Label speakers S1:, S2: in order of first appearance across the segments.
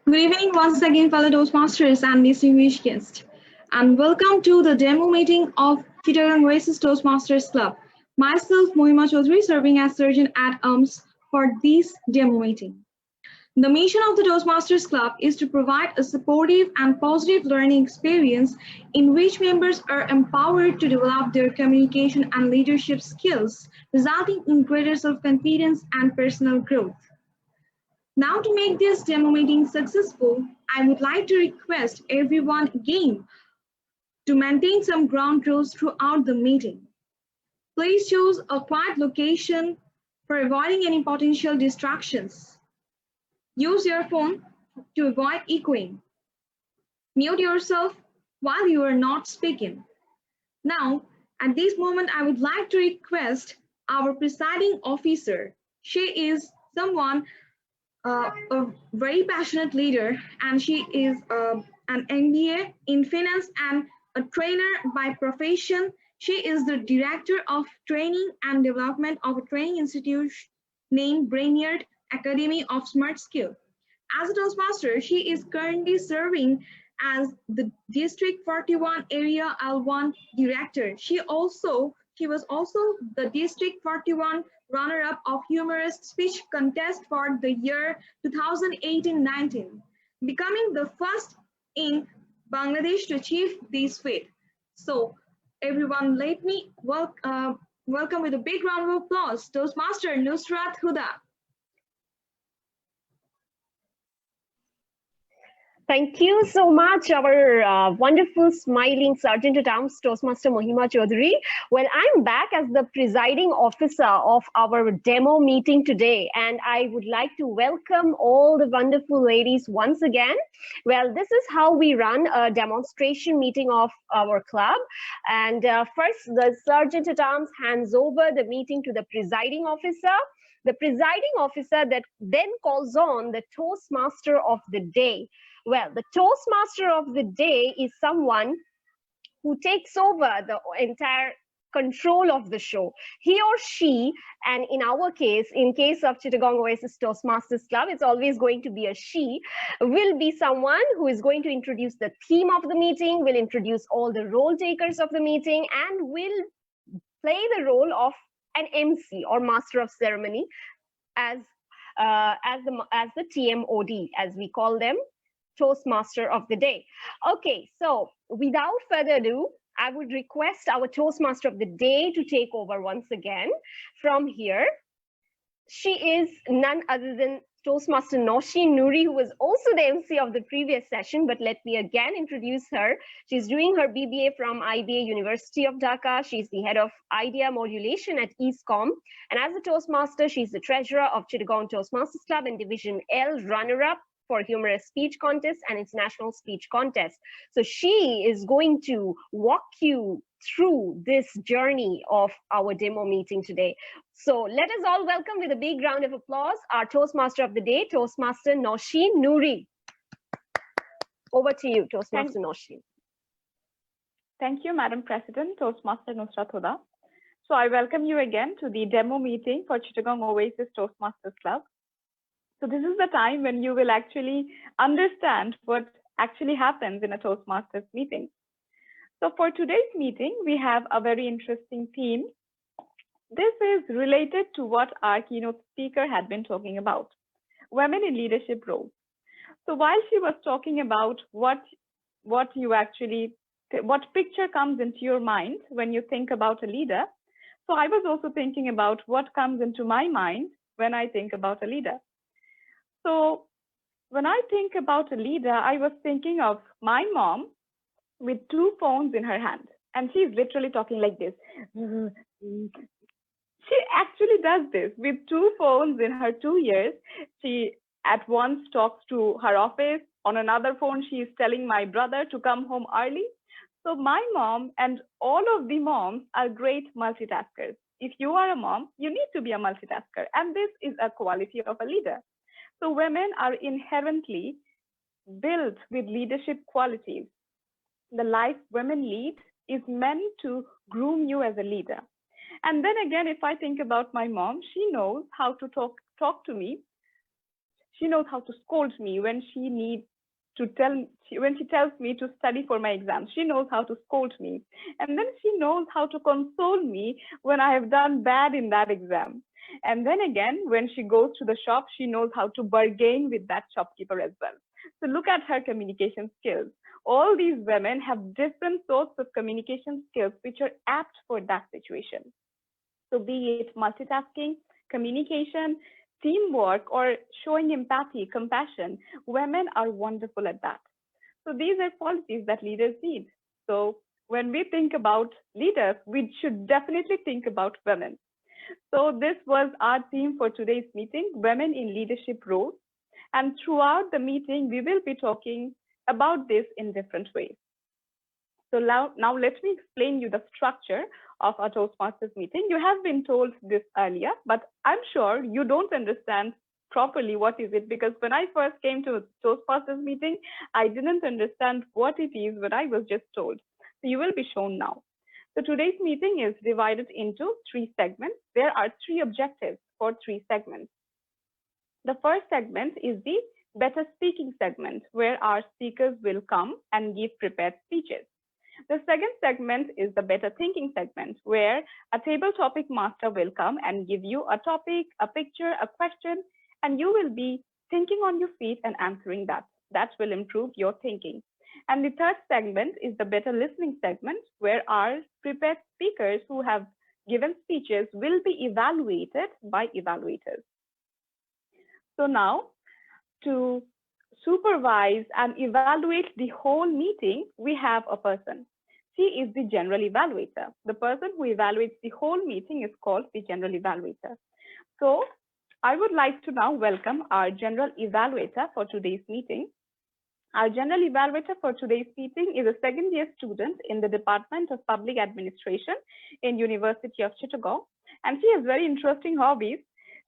S1: Good evening once again, fellow Toastmasters and distinguished guests, and welcome to the demo meeting of Chittagong Oasis Toastmasters Club. Myself, Mohima Chaudhary, serving as Surgeon at Arms for this demo meeting. The mission of the Toastmasters Club is to provide a supportive and positive learning experience in which members are empowered to develop their communication and leadership skills, resulting in greater self-confidence and personal growth. Now, to make this demo meeting successful, I would like to request everyone again to maintain some ground rules throughout the meeting. Please choose a quiet location for avoiding any potential distractions. Use your phone to avoid echoing. Mute yourself while you are not speaking. Now, at this moment, I would like to request our presiding officer. She is someone a very passionate leader, and she is an MBA in finance and a trainer by profession. She is the director of training and development of a training institute named Brainerd Academy of Smart Skill. As a Toastmaster, she is currently serving as the District 41 Area L1 Director. She was also the District 41 runner-up of humorous speech contest for the year 2018-19, becoming the first in Bangladesh to achieve this feat. So everyone, let me welcome with a big round of applause Toastmaster Nusrat Huda.
S2: Thank you so much, our wonderful smiling Sergeant at Arms Toastmaster Mohima Chaudhary. Well, I'm back as the presiding officer of our demo meeting today, and I would like to welcome all the wonderful ladies once again. Well, this is how we run a demonstration meeting of our club. And first, the Sergeant at Arms hands over the meeting to the presiding officer. The presiding officer that then calls on the Toastmaster of the day. Well, the Toastmaster of the day is someone who takes over the entire control of the show. He or she, and in our case, in case of Chittagong Oasis Toastmasters Club, it's always going to be a she, will be someone who is going to introduce the theme of the meeting, will introduce all the role takers of the meeting, and will play the role of an MC or Master of Ceremony as the TMOD, as we call them. Toastmaster of the day. Okay, so without further ado, I would request our Toastmaster of the day to take over once again from here. She is none other than Toastmaster Nosheen Noori, who was also the MC of the previous session, but let me again introduce her. She's doing her BBA from IBA University of Dhaka. She's the head of Idea Modulation at EASCOM. And as a Toastmaster, she's the treasurer of Chittagong Toastmasters Club and Division L runner-up for humorous speech contest and international speech contest. So she is going to walk you through this journey of our demo meeting today. So let us all welcome with a big round of applause our Toastmaster of the day, Toastmaster Nosheen Noori. Over to you, Toastmaster Nosheen.
S3: Thank you, Madam President, Toastmaster Nusrat Huda. So I welcome you again to the demo meeting for Chittagong Oasis Toastmasters Club. So this is the time when you will actually understand what actually happens in a Toastmasters meeting. So for today's meeting, we have a very interesting theme. This is related to what our keynote speaker had been talking about, women in leadership roles. So while she was talking about what picture comes into your mind when you think about a leader, so I was also thinking about what comes into my mind when I think about a leader. So when I think about a leader, I was thinking of my mom with two phones in her hand, and she's literally talking like this. She actually does this with two phones in her 2 ears. She at once talks to her office. On another phone, she is telling my brother to come home early. So my mom and all of the moms are great multitaskers. If you are a mom, you need to be a multitasker, and this is a quality of a leader. So women are inherently built with leadership qualities. The life women lead is meant to groom you as a leader. And then again, if I think about my mom, she knows how to talk to me. She knows how to scold me when she tells me to study for my exams. She knows how to scold me. And then she knows how to console me when I have done bad in that exam. And then again, when she goes to the shop, she knows how to bargain with that shopkeeper as well. So look at her communication skills. All these women have different sorts of communication skills which are apt for that situation. So be it multitasking, communication, teamwork, or showing empathy, compassion, women are wonderful at that. So these are qualities that leaders need. So when we think about leaders, we should definitely think about women. So this was our theme for today's meeting, women in leadership roles. And throughout the meeting, we will be talking about this in different ways. So now let me explain you the structure of our Toastmasters meeting. You have been told this earlier, but I'm sure you don't understand properly what is it, because when I first came to Toastmasters meeting, I didn't understand what it is when I was just told. So you will be shown now. So today's meeting is divided into 3 segments. There are 3 objectives for 3 segments. The first segment is the better speaking segment, where our speakers will come and give prepared speeches. The second segment is the better thinking segment, where a table topic master will come and give you a topic, a picture, a question, and you will be thinking on your feet and answering that. That will improve your thinking. And the third segment is the better listening segment, where our prepared speakers who have given speeches will be evaluated by evaluators. So now, to supervise and evaluate the whole meeting, we have a person. She is the general evaluator. The person who evaluates the whole meeting is called the general evaluator. So I would like to now welcome our general evaluator for today's meeting. Our general evaluator for today's meeting is a second-year student in the Department of Public Administration in University of Chittagong, and she has very interesting hobbies.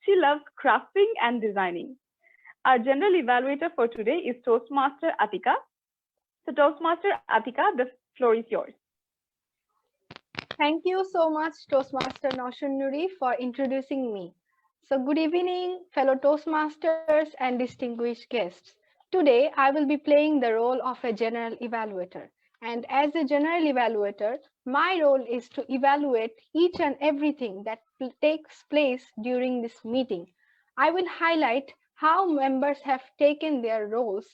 S3: She loves crafting and designing. Our general evaluator for today is Toastmaster Atika. So Toastmaster Atika, the floor is yours.
S4: Thank you so much, Toastmaster Naushun Nuri, for introducing me. So good evening, fellow Toastmasters and distinguished guests. Today, I will be playing the role of a general evaluator. And as a general evaluator, my role is to evaluate each and everything that takes place during this meeting. I will highlight how members have taken their roles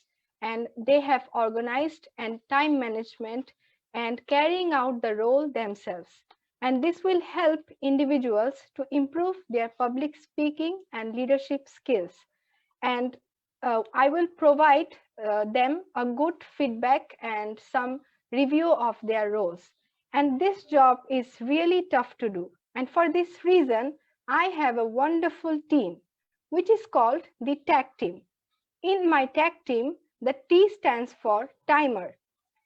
S4: and they have organized and time management and carrying out the role themselves. And this will help individuals to improve their public speaking and leadership skills. And I will provide them a good feedback and some review of their roles. And this job is really tough to do. And for this reason, I have a wonderful team, which is called the tag team. In my tag team, the T stands for timer,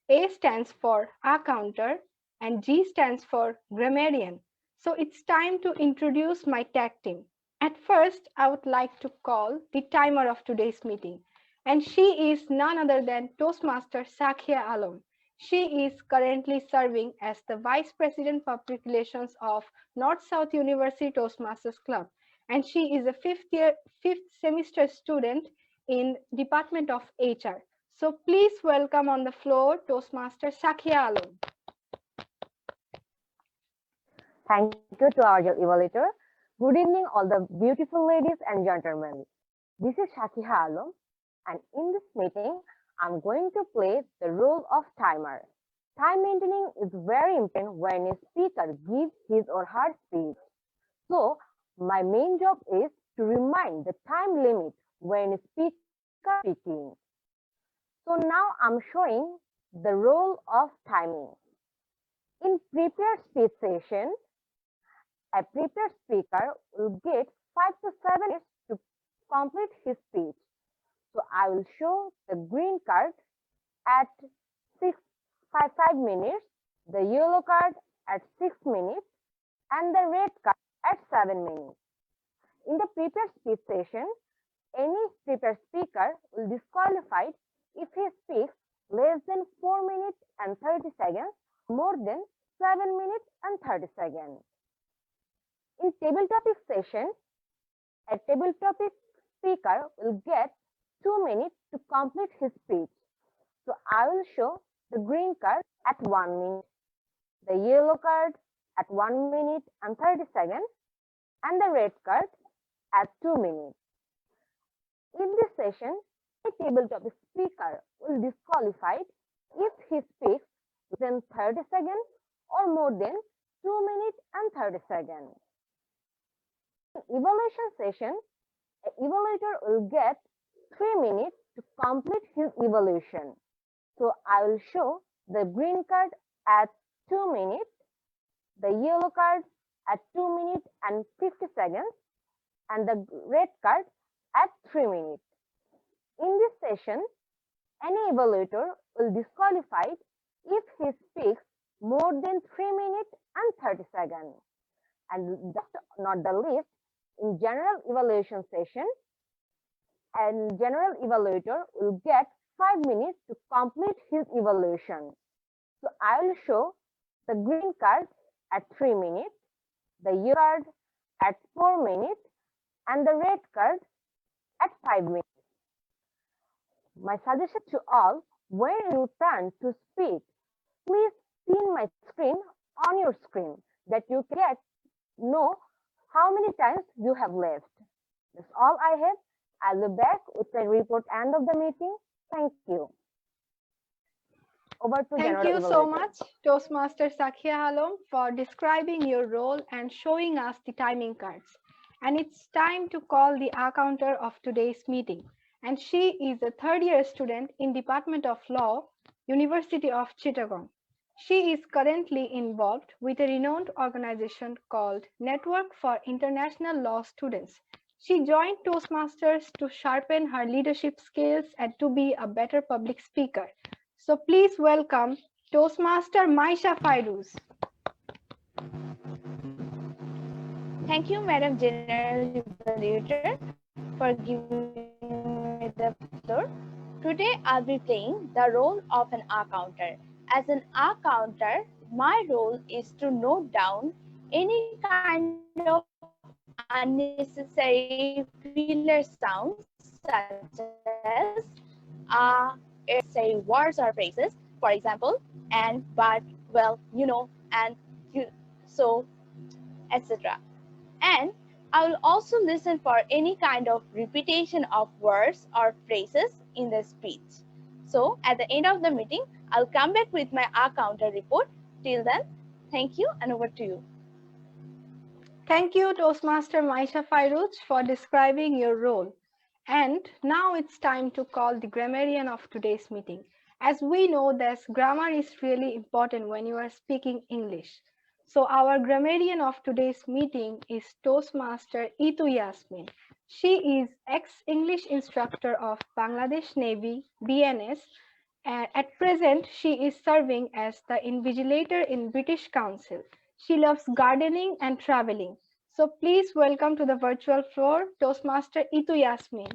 S4: A stands for accounter, and G stands for grammarian. So it's time to introduce my tag team. At first, I would like to call the timer of today's meeting, and she is none other than Toastmaster Sakhia Alam. She is currently serving as the Vice President Public Relations of North-South University Toastmasters Club, and she is a fifth semester student in Department of HR. So please welcome on the floor Toastmaster Sakhia Alam.
S5: Thank you to our evaluator. Good evening, all the beautiful ladies and gentlemen. This is Sakhia Alam, and in this meeting, I'm going to play the role of timer. Time maintaining is very important when a speaker gives his or her speech. So, my main job is to remind the time limit when a speaker is speaking. So now I'm showing the role of timing. In prepared speech session, a prepared speaker will get 5 to 7 minutes to complete his speech. So I will show the green card at 5 minutes, the yellow card at 6 minutes, and the red card at 7 minutes. In the prepared speech session, any prepared speaker will be disqualified if he speaks less than 4 minutes and 30 seconds, more than 7 minutes and 30 seconds. In table topic session, a table topic speaker will get 2 minutes to complete his speech. So I will show the green card at 1 minute, the yellow card at 1 minute and 30 seconds, and the red card at 2 minutes. In this session, a tabletop speaker will be disqualified if he speaks within 30 seconds or more than 2 minutes and 30 seconds. In evaluation session, an evaluator will get 3 minutes to complete his evaluation. So I will show the green card at 2 minutes, the yellow card at 2 minutes and 50 seconds, and the red card at 3 minutes. In this session, any evaluator will be disqualified if he speaks more than 3 minutes and 30 seconds. And that's not the least, in general evaluation session, and general evaluator will get 5 minutes to complete his evaluation. So I will show the green card at 3 minutes, the yellow card at 4 minutes, and the red card at 5 minutes. My suggestion to all, when you turn to speak, please pin my screen on your screen that you can know how many times you have left. That's all I have. I'll be back with the report end of the meeting. Thank you. Over to
S4: Thank you so much, Toastmaster Sakia Halom, for describing your role and showing us the timing cards. And it's time to call the accounter of today's meeting. And she is a third-year student in Department of Law, University of Chittagong. She is currently involved with a renowned organization called Network for International Law Students. She joined Toastmasters to sharpen her leadership skills and to be a better public speaker. So please welcome Toastmaster Maisha Fairuz.
S6: Thank you, Madam General Evaluator, for giving me the floor. Today, I'll be playing the role of an accounter. As an accounter, my role is to note down any kind of unnecessary filler sounds, such as say words or phrases, for example, and, but, well, you know, and, you, so, etc. And I will also listen for any kind of repetition of words or phrases in the speech. So at the end of the meeting, I'll come back with my accounter report. Till then, thank you and over to you.
S4: Thank you, Toastmaster Maisha Fairuz, for describing your role. And now it's time to call the grammarian of today's meeting. As we know, this grammar is really important when you are speaking English. So our grammarian of today's meeting is Toastmaster Itu Yasmin. She is ex-English instructor of Bangladesh Navy, BNS, and at present she is serving as the Invigilator in British Council. She loves gardening and traveling. So please welcome to the virtual floor, Toastmaster Itu Yasmin.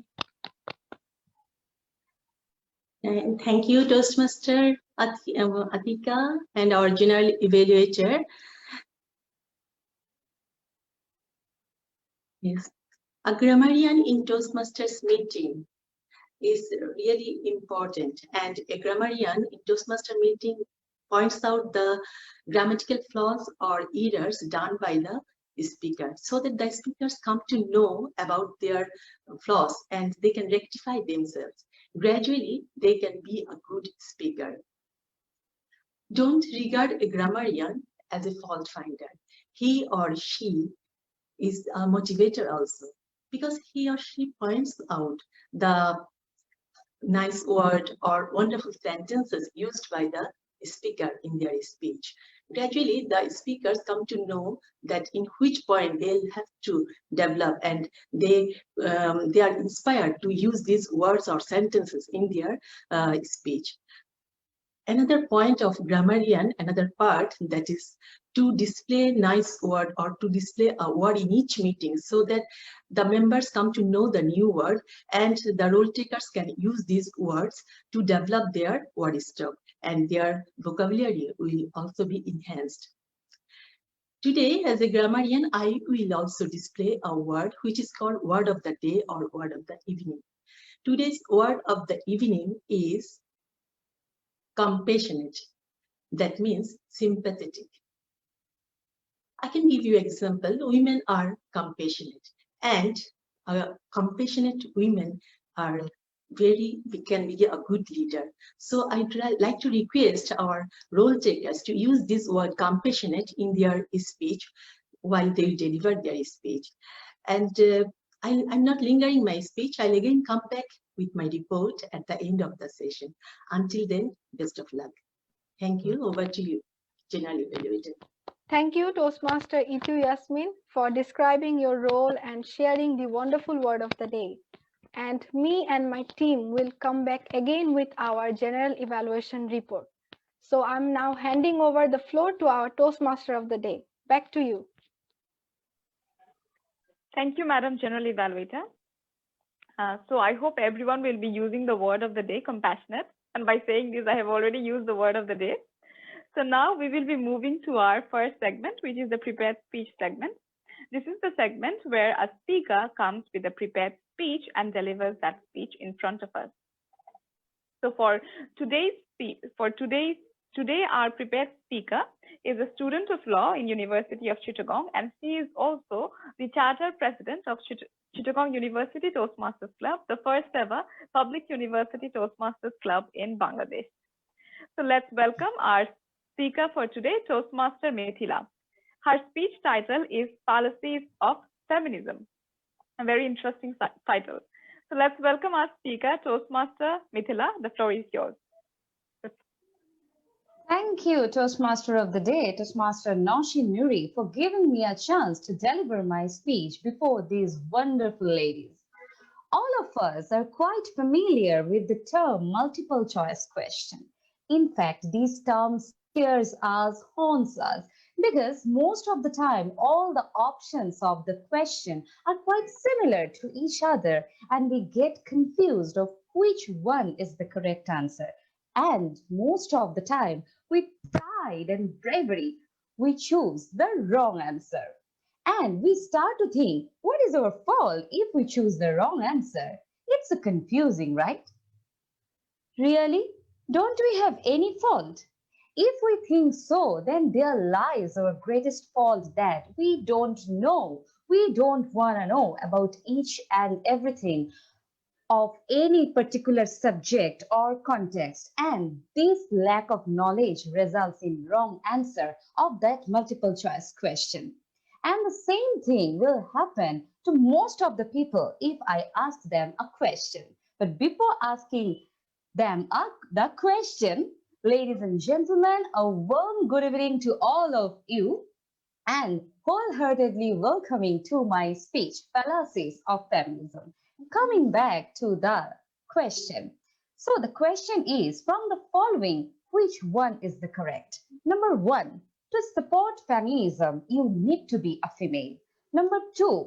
S7: And thank you, Toastmaster Atika and our General Evaluator. Yes, a grammarian in Toastmasters meeting is really important, and a grammarian in Toastmaster meeting points out the grammatical flaws or errors done by the speaker, so that the speakers come to know about their flaws and they can rectify themselves. Gradually, they can be a good speaker. Don't regard a grammarian as a fault finder. He or she is a motivator also, because he or she points out the nice word or wonderful sentences used by the speaker in their speech. Gradually, the speakers come to know that in which point they'll have to develop, and they are inspired to use these words or sentences in their speech. Another point of grammarian, another part, that is to display nice word or to display a word in each meeting, so that the members come to know the new word and the role takers can use these words to develop their word stock, and their vocabulary will also be enhanced. Today, as a grammarian, I will also display a word which is called word of the day or word of the evening. Today's word of the evening is compassionate. That means sympathetic. I can give you example. Women are compassionate, and compassionate women are can be a good leader. So I'd like to request our role takers to use this word compassionate in their speech while they deliver their speech. And I'm not lingering my speech. I'll again come back with my report at the end of the session. Until then, best of luck. Thank you. Over to you, General Evaluator.
S4: Thank you, Toastmaster Itu Yasmin, for describing your role and sharing the wonderful word of the day. And me and my team will come back again with our general evaluation report. So I'm now handing over the floor to our Toastmaster of the day. Back to you.
S3: Thank you, Madam General Evaluator. So I hope everyone will be using the word of the day, compassionate. And by saying this, I have already used the word of the day. So now we will be moving to our first segment, which is the prepared speech segment. This is the segment where a speaker comes with a prepared speech and delivers that speech in front of us. So for today's today our prepared speaker is a student of law in University of Chittagong, and she is also the charter president of Chittagong University Toastmasters Club, the first ever public university Toastmasters Club in Bangladesh. So let's welcome our speaker for today, Toastmaster Mithila. Her speech title is Fallacies of Feminism, a very interesting title. So let's welcome our speaker, Toastmaster Mithila. The floor is yours.
S8: Thank you, Toastmaster of the Day, Toastmaster Naushin Nuri, for giving me a chance to deliver my speech before these wonderful ladies. All of us are quite familiar with the term multiple choice question. In fact, these terms scares us, haunts us, because most of the time, all the options of the question are quite similar to each other, and we get confused of which one is the correct answer. And most of the time, with pride and bravery, we choose the wrong answer. And we start to think, what is our fault if we choose the wrong answer? It's confusing, right? Really? Don't we have any fault? If we think so, then there lies our greatest fault, that we don't know. We don't want to know about each and everything of any particular subject or context, and this lack of knowledge results in wrong answer of that multiple choice question. And the same thing will happen to most of the people if I ask them a question. But before asking them the question, ladies and gentlemen, a warm good evening to all of you, and wholeheartedly welcoming to my speech, Fallacies of Feminism. Coming back to the question. So the question is, from the following, which one is the correct? Number 1, to support feminism, you need to be a female. Number 2,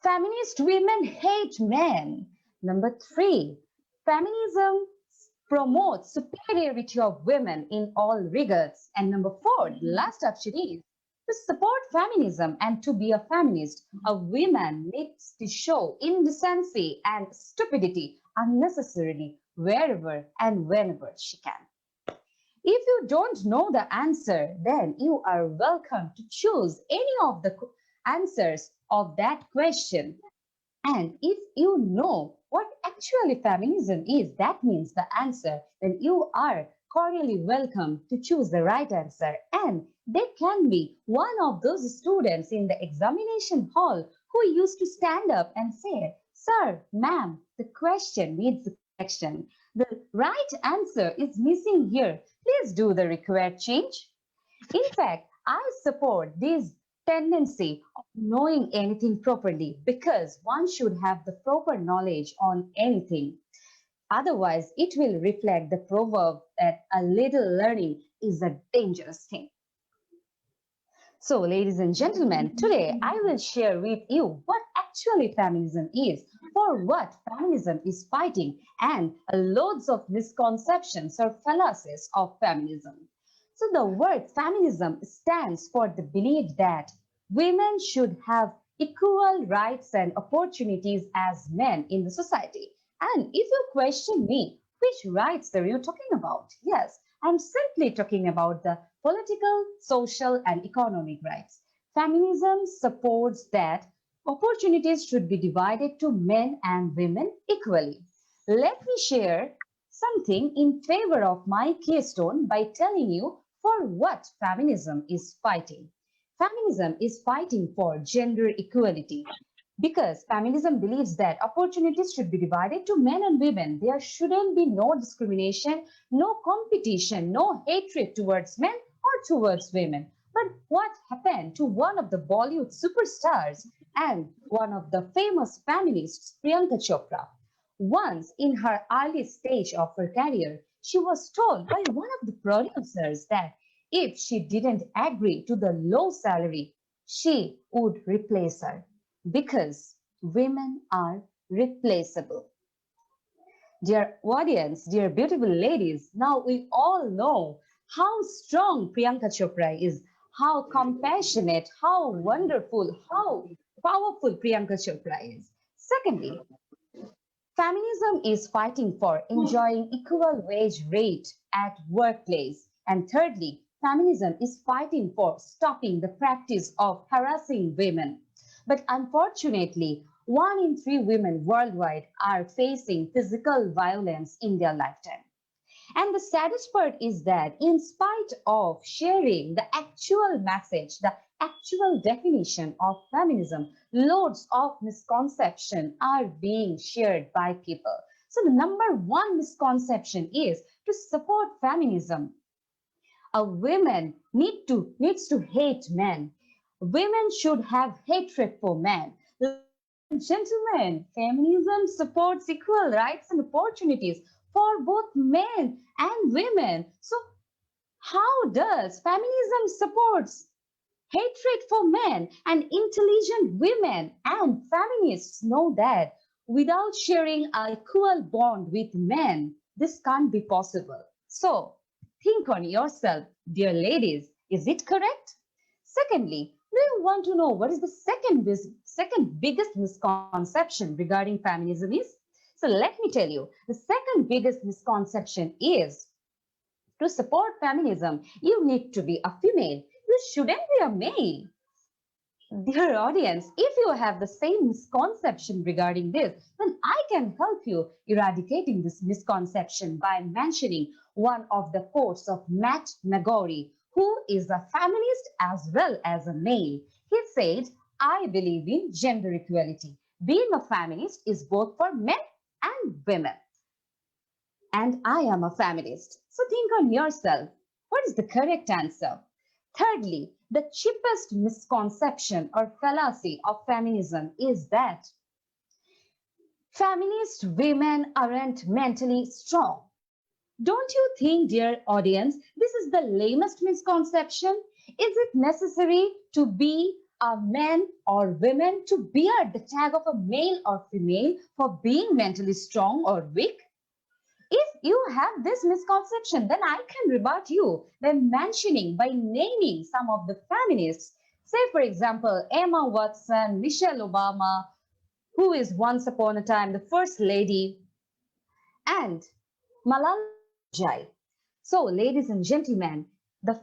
S8: feminist women hate men. Number 3, feminism promotes superiority of women in all regards. And number 4, the last option is, to support feminism and to be a feminist, a woman needs to show indecency and stupidity unnecessarily wherever and whenever she can. If you don't know the answer, then you are welcome to choose any of the answers of that question. And if you know what actually feminism is, that means the answer, then you are cordially welcome to choose the right answer. And there can be one of those students in the examination hall who used to stand up and say, "Sir, ma'am, the question needs correction. The right answer is missing here. Please do the required change." In fact, I support this tendency of knowing anything properly, because one should have the proper knowledge on anything. Otherwise, it will reflect the proverb that a little learning is a dangerous thing. So, ladies and gentlemen, today I will share with you what actually feminism is, for what feminism is fighting, and loads of misconceptions or fallacies of feminism. So, the word feminism stands for the belief that women should have equal rights and opportunities as men in the society. And if you question me, which rights are you talking about? Yes, I'm simply talking about the political, social, and economic rights. Feminism supports that opportunities should be divided to men and women equally. Let me share something in favor of my keystone by telling you for what feminism is fighting. Feminism is fighting for gender equality because feminism believes that opportunities should be divided to men and women. There shouldn't be no discrimination, no competition, no hatred towards men or towards women. But what happened to one of the Bollywood superstars and one of the famous feminists, Priyanka Chopra? Once in her early stage of her career, she was told by one of the producers that if she didn't agree to the low salary, she would replace her because women are replaceable. Dear audience, dear beautiful ladies, now we all know how strong Priyanka Chopra is, how compassionate, how wonderful, how powerful Priyanka Chopra is. Secondly, feminism is fighting for enjoying equal wage rate at workplace. And thirdly, feminism is fighting for stopping the practice of harassing women. But unfortunately, 1 in 3 women worldwide are facing physical violence in their lifetime. And the saddest part is that in spite of sharing the actual message, the actual definition of feminism, loads of misconceptions are being shared by people. So the number one misconception is to support feminism. A woman needs to hate men. Women should have hatred for men. Gentlemen, feminism supports equal rights and opportunities for both men and women. So how does feminism supports hatred for men? And intelligent women and feminists know that without sharing an equal bond with men, this can't be possible. So think on yourself, dear ladies. Is it correct? Secondly, do you want to know what is the second biggest misconception regarding feminism is? So let me tell you, the second biggest misconception is to support feminism, you need to be a female. You shouldn't be a male. Dear audience, if you have the same misconception regarding this, then I can help you eradicating this misconception by mentioning one of the quotes of Matt Magori, who is a feminist as well as a male. He said, I believe in gender equality. Being a feminist is both for men and women. And I am a feminist. So think on yourself. What is the correct answer? Thirdly, the cheapest misconception or fallacy of feminism is that feminist women aren't mentally strong. Don't you think, dear audience, this is the lamest misconception? Is it necessary to be a man or women to bear the tag of a male or female for being mentally strong or weak? If you have this misconception, then I can rebut you by naming some of the feminists. Say, for example, Emma Watson, Michelle Obama, who is once upon a time the first lady, and Malala Yousafzai. So, ladies and gentlemen,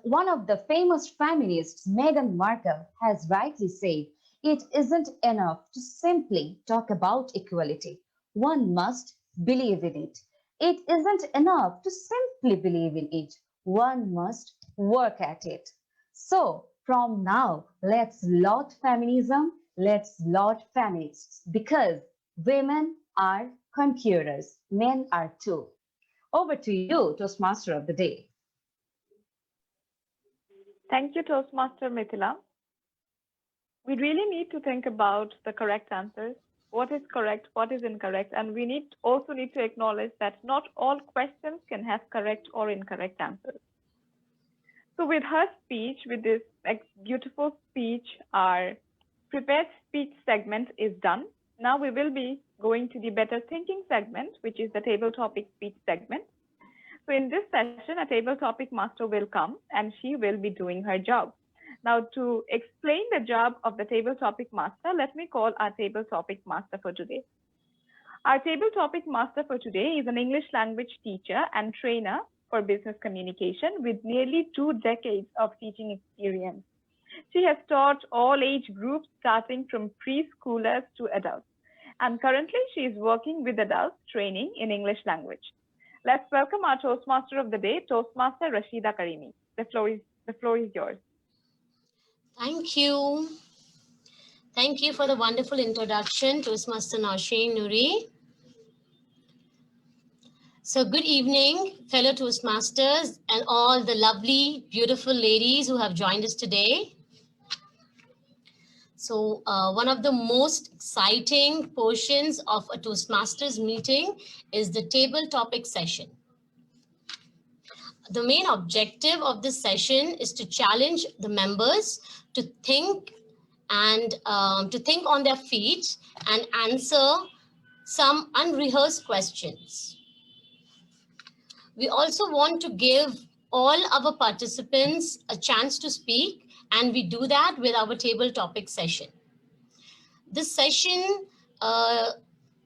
S8: one of the famous feminists, Meghan Markle, has rightly said, it isn't enough to simply talk about equality. One must believe in it. It isn't enough to simply believe in it. One must work at it. So, from now, let's laud feminism, let's laud feminists, because women are conquerors, men are too. Over to you, Toastmaster of the Day.
S3: Thank you, Toastmaster Mithila. We really need to think about the correct answers. What is correct, what is incorrect, and we also need to acknowledge that not all questions can have correct or incorrect answers. So with her speech, with this beautiful speech, our prepared speech segment is done. Now we will be going to the better thinking segment, which is the table topic speech segment. So in this session, a table topic master will come and she will be doing her job. Now, to explain the job of the table topic master, let me call our table topic master for today. Our table topic master for today is an English language teacher and trainer for business communication with nearly 2 decades of teaching experience. She has taught all age groups starting from preschoolers to adults. And currently she is working with adults training in English language. Let's welcome our Toastmaster of the day, Toastmaster Rashida Karimi. The floor is yours.
S9: Thank you. Thank you for the wonderful introduction, Toastmaster Nausheen Nuri. So good evening, fellow Toastmasters and all the lovely, beautiful ladies who have joined us today. So one of the most exciting portions of a Toastmasters meeting is the table topic session. The main objective of this session is to challenge the members to think and to think on their feet and answer some unrehearsed questions. We also want to give all our participants a chance to speak, and we do that with our table topic session. This session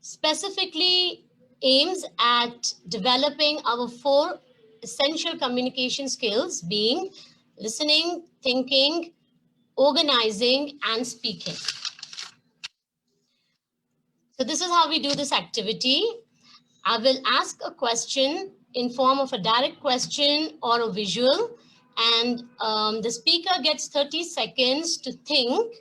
S9: specifically aims at developing our 4 essential communication skills, being listening, thinking, organizing, and speaking. So this is how we do this activity. I will ask a question in form of a direct question or a visual, and the speaker gets 30 seconds to think,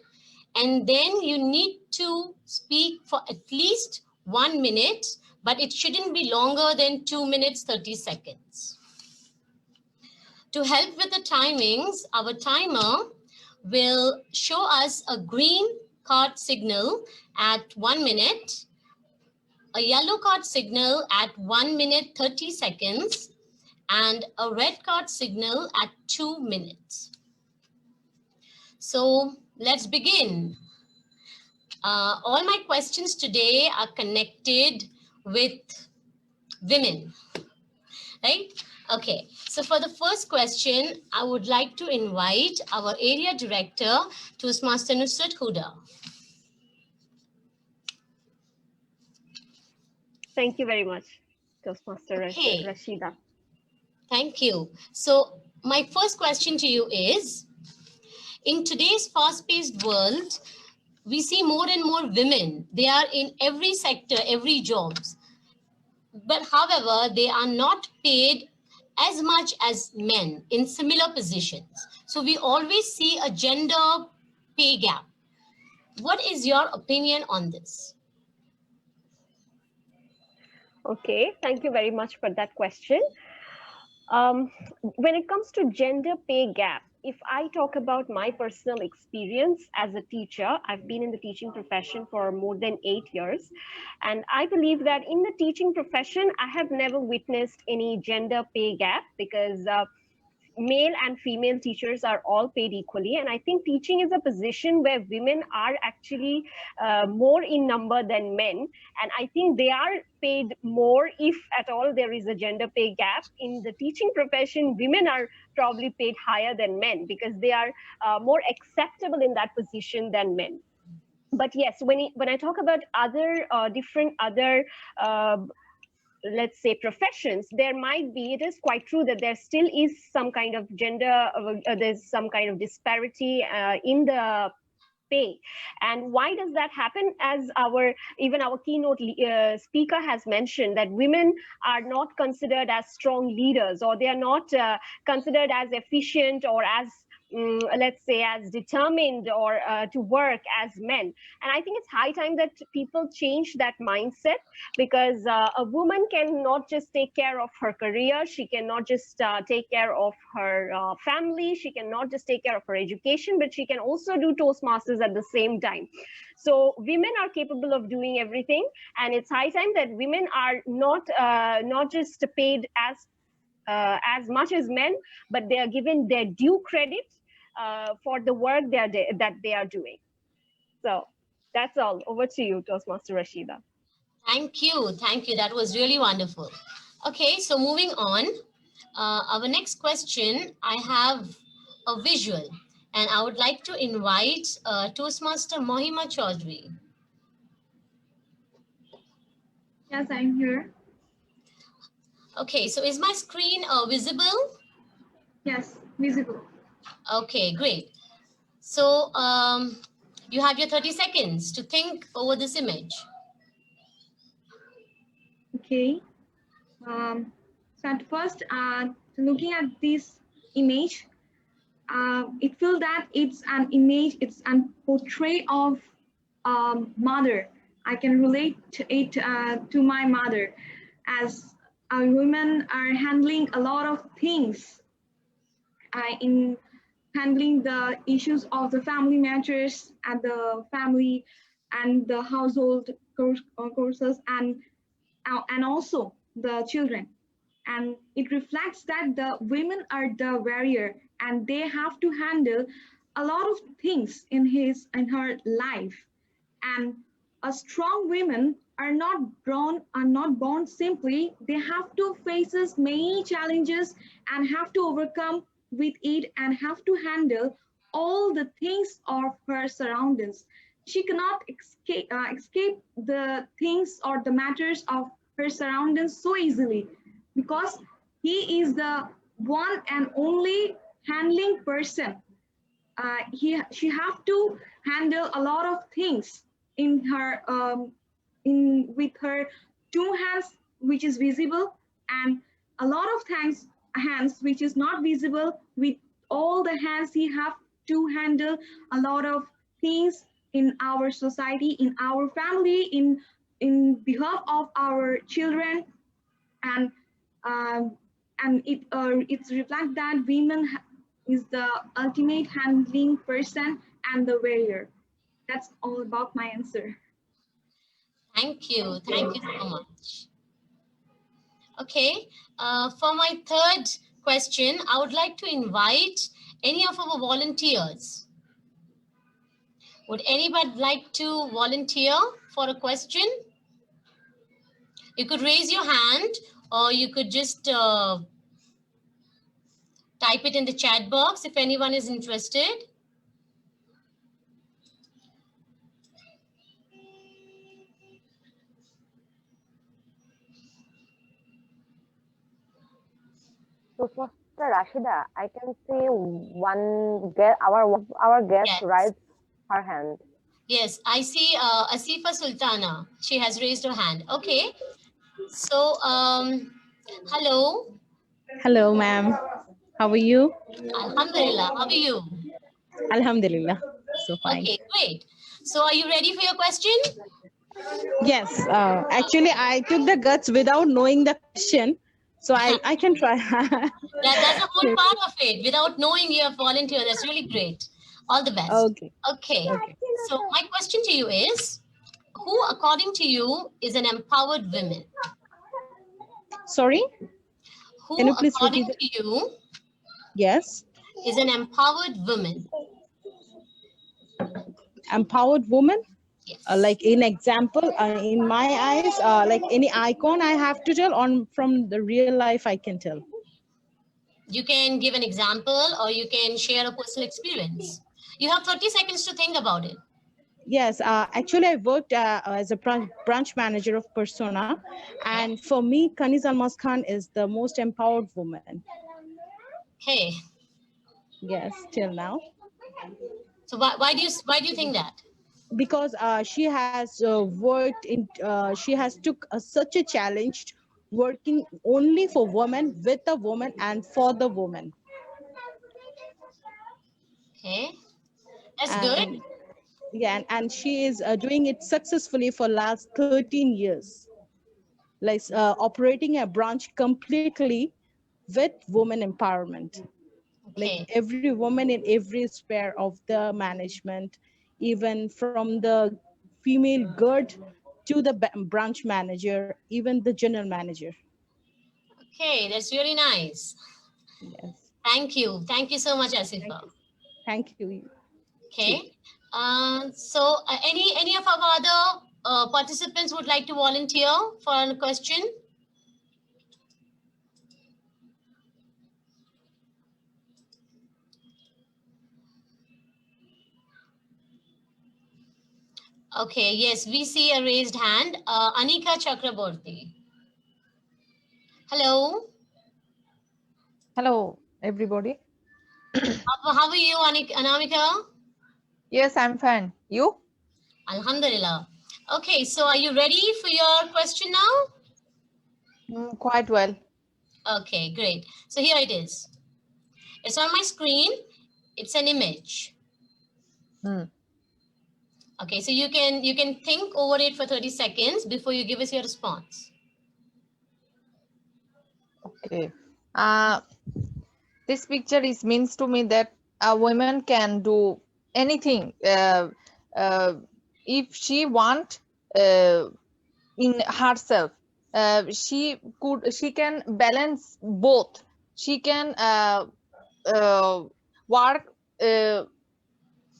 S9: and then you need to speak for at least 1 minute, but it shouldn't be longer than 2 minutes, 30 seconds. To help with the timings, our timer will show us a green card signal at 1 minute, a yellow card signal at 1 minute 30 seconds, and a red card signal at 2 minutes. So let's begin. All my questions today are connected with women, right? Okay, so for the first question, I would like to invite our area director, Toastmaster Nusrat Huda.
S2: Thank you very much, Toastmaster
S9: Okay.
S2: Rashida.
S9: Thank you. So my first question to you is, in today's fast-paced world, we see more and more women. They are in every sector, every jobs. But however, they are not paid as much as men in similar positions. So we always see a gender pay gap. What is your opinion on this?
S2: Okay, thank you very much for that question. When it comes to gender pay gap, if I talk about my personal experience as a teacher, I've been in the teaching profession for more than 8 years. And I believe that in the teaching profession, I have never witnessed any gender pay gap because male and female teachers are all paid equally. And I think teaching is a position where women are actually more in number than men. And I think they are paid more, if at all there is a gender pay gap. In the teaching profession, women are probably paid higher than men because they are more acceptable in that position than men. But yes, when I talk about other different other let's say professions, there might be, it is quite true that there still is some kind of gender, there's some kind of disparity in the pay. And why does that happen? As even our keynote speaker has mentioned, that women are not considered as strong leaders, or they are not considered as efficient or as let's say as determined or to work as men. And I think it's high time that people change that mindset, because a woman cannot just take care of her career, she cannot just take care of her family, she cannot just take care of her education, but she can also do Toastmasters at the same time. So women are capable of doing everything, and it's high time that women are not just paid as much as men, but they are given their due credit for the work that they are doing. So that's all. Over to you, Toastmaster Rashida.
S9: Thank you. Thank you. That was really wonderful. Okay, so moving on. Our next question, I have a visual, and I would like to invite Toastmaster Mohima Chaudhary.
S1: Yes, I'm here.
S9: Okay, so is my screen visible?
S1: Yes, visible.
S9: Okay, great. So you have your 30 seconds to think over this image.
S1: Okay. So at first, looking at this image, it feels that it's an image, it's a portrait of mother. I can relate it to my mother, as women are handling a lot of things in handling the issues of the family matters and the family and the household courses and also the children. And it reflects that the women are the warrior and they have to handle a lot of things in her life. And a strong women are not born simply. They have to faces many challenges and have to overcome with it and have to handle all the things of her surroundings. She cannot escape the things or the matters of her surroundings so easily, because he is the one and only handling person. She have to handle a lot of things in her in with her two hands, which is visible, and a lot of hands which is not visible. With all the hands, he have to handle a lot of things in our society, in our family, in behalf of our children. And um, it's reflect that women is the ultimate handling person and the warrior. That's all about my answer.
S9: Thank you. Thank you so much. Okay, for my third question, I would like to invite any of our volunteers. Would anybody like to volunteer for a question? You could raise your hand, or you could just type it in the chat box if anyone is interested.
S5: Toastmaster Rashida, I can see our guest
S9: Yes.
S5: raised her hand.
S9: Yes, I see Asifa Sultana. She has raised her hand. Okay. So, hello.
S10: Hello, ma'am. How are you?
S9: Alhamdulillah. How are you?
S10: Alhamdulillah. So fine.
S9: Okay, great. So, are you ready for your question?
S10: Yes. Actually, I took the guts without knowing the question, so I can try.
S9: That's a whole part of it. Without knowing you have volunteered, that's really great. All the best.
S10: Okay.
S9: Okay.
S10: Okay.
S9: So, my question to you is, who, according to you, is an empowered woman?
S10: Sorry.
S9: Who,
S10: Can you please
S9: according
S10: repeat it?
S9: to you,
S10: Yes.
S9: is an empowered woman?
S10: Empowered woman.
S9: Yes.
S10: Like in example, in my eyes, like any icon I have to tell on from the real life I can tell.
S9: You can give an example or you can share a personal experience. You have 30 seconds to think about it.
S10: Yes, actually, I worked as a branch manager of Persona, and for me, Kaniz Almas Khan is the most empowered woman.
S9: Okay.
S10: Yes, till now.
S9: So why do you think that?
S10: Because she has worked in, she has took such a challenge working only for women, with a woman, and for the woman.
S9: Okay, that's
S10: And
S9: good.
S10: yeah, and she is doing it successfully for last 13 years. Like operating a branch completely with women empowerment. Like
S9: Okay.
S10: every woman in every sphere of the management, even from the female guard to the branch manager, even the general manager.
S9: Okay, that's really nice.
S10: Yes.
S9: Thank you. Thank you so much, Asifa.
S10: Thank you.
S9: Okay. So any of our other participants would like to volunteer for a question? Okay, yes, we see a raised hand. Anika Chakraborty. Hello.
S11: Hello, everybody.
S9: How are you, Anamika?
S11: Yes, I'm fine. You?
S9: Alhamdulillah. Okay, so are you ready for your question now?
S11: Quite well.
S9: Okay, great. So here it is. It's on my screen. It's an image. Okay, so you can think over it for 30 seconds before you give us your response.
S11: Okay. This picture means to me that a woman can do anything if she want in herself. She can balance both. She can work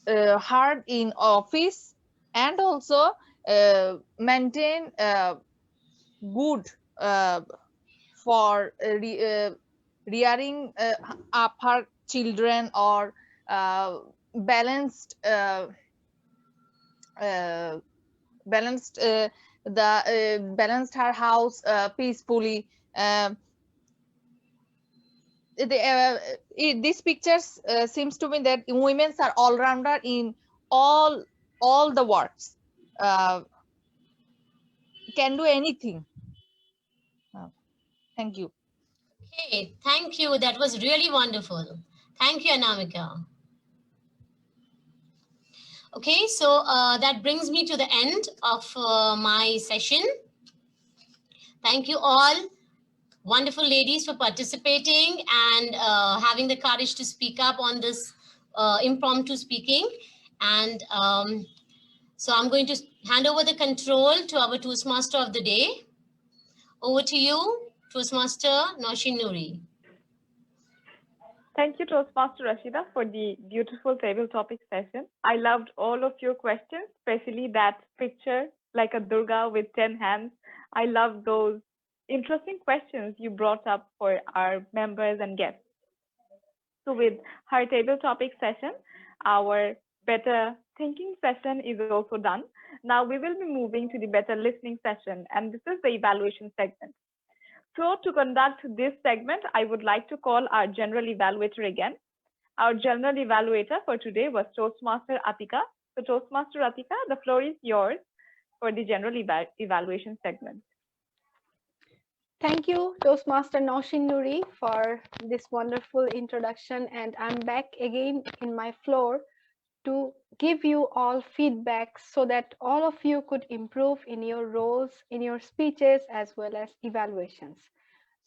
S11: hard in office and also maintain good for rearing up her children, or balanced balanced her house peacefully. This picture seems to me that women are all rounder in all the works, can do anything. Thank you.
S9: Okay, thank you. That was really wonderful. Thank you, Anamika. Okay, so that brings me to the end of my session. Thank you all, wonderful ladies, for participating and having the courage to speak up on this impromptu speaking. And so I'm going to hand over the control to our Toastmaster of the day. Over to you, Toastmaster Noshin Nuri.
S3: Thank you, Toastmaster Rashida, for the beautiful table topic session. I loved all of your questions, especially that picture like a Durga with 10 hands. I love those interesting questions you brought up for our members and guests. So with her table topic session, our better thinking session is also done. Now we will be moving to the better listening session, and this is the evaluation segment. So to conduct this segment, I would like to call our general evaluator again. Our general evaluator for today was Toastmaster Atika. So Toastmaster Atika, the floor is yours for the general evaluation segment.
S4: Thank you, Toastmaster Noshin Nuri, for this wonderful introduction. And I'm back again in my floor to give you all feedback so that all of you could improve in your roles, in your speeches, as well as evaluations.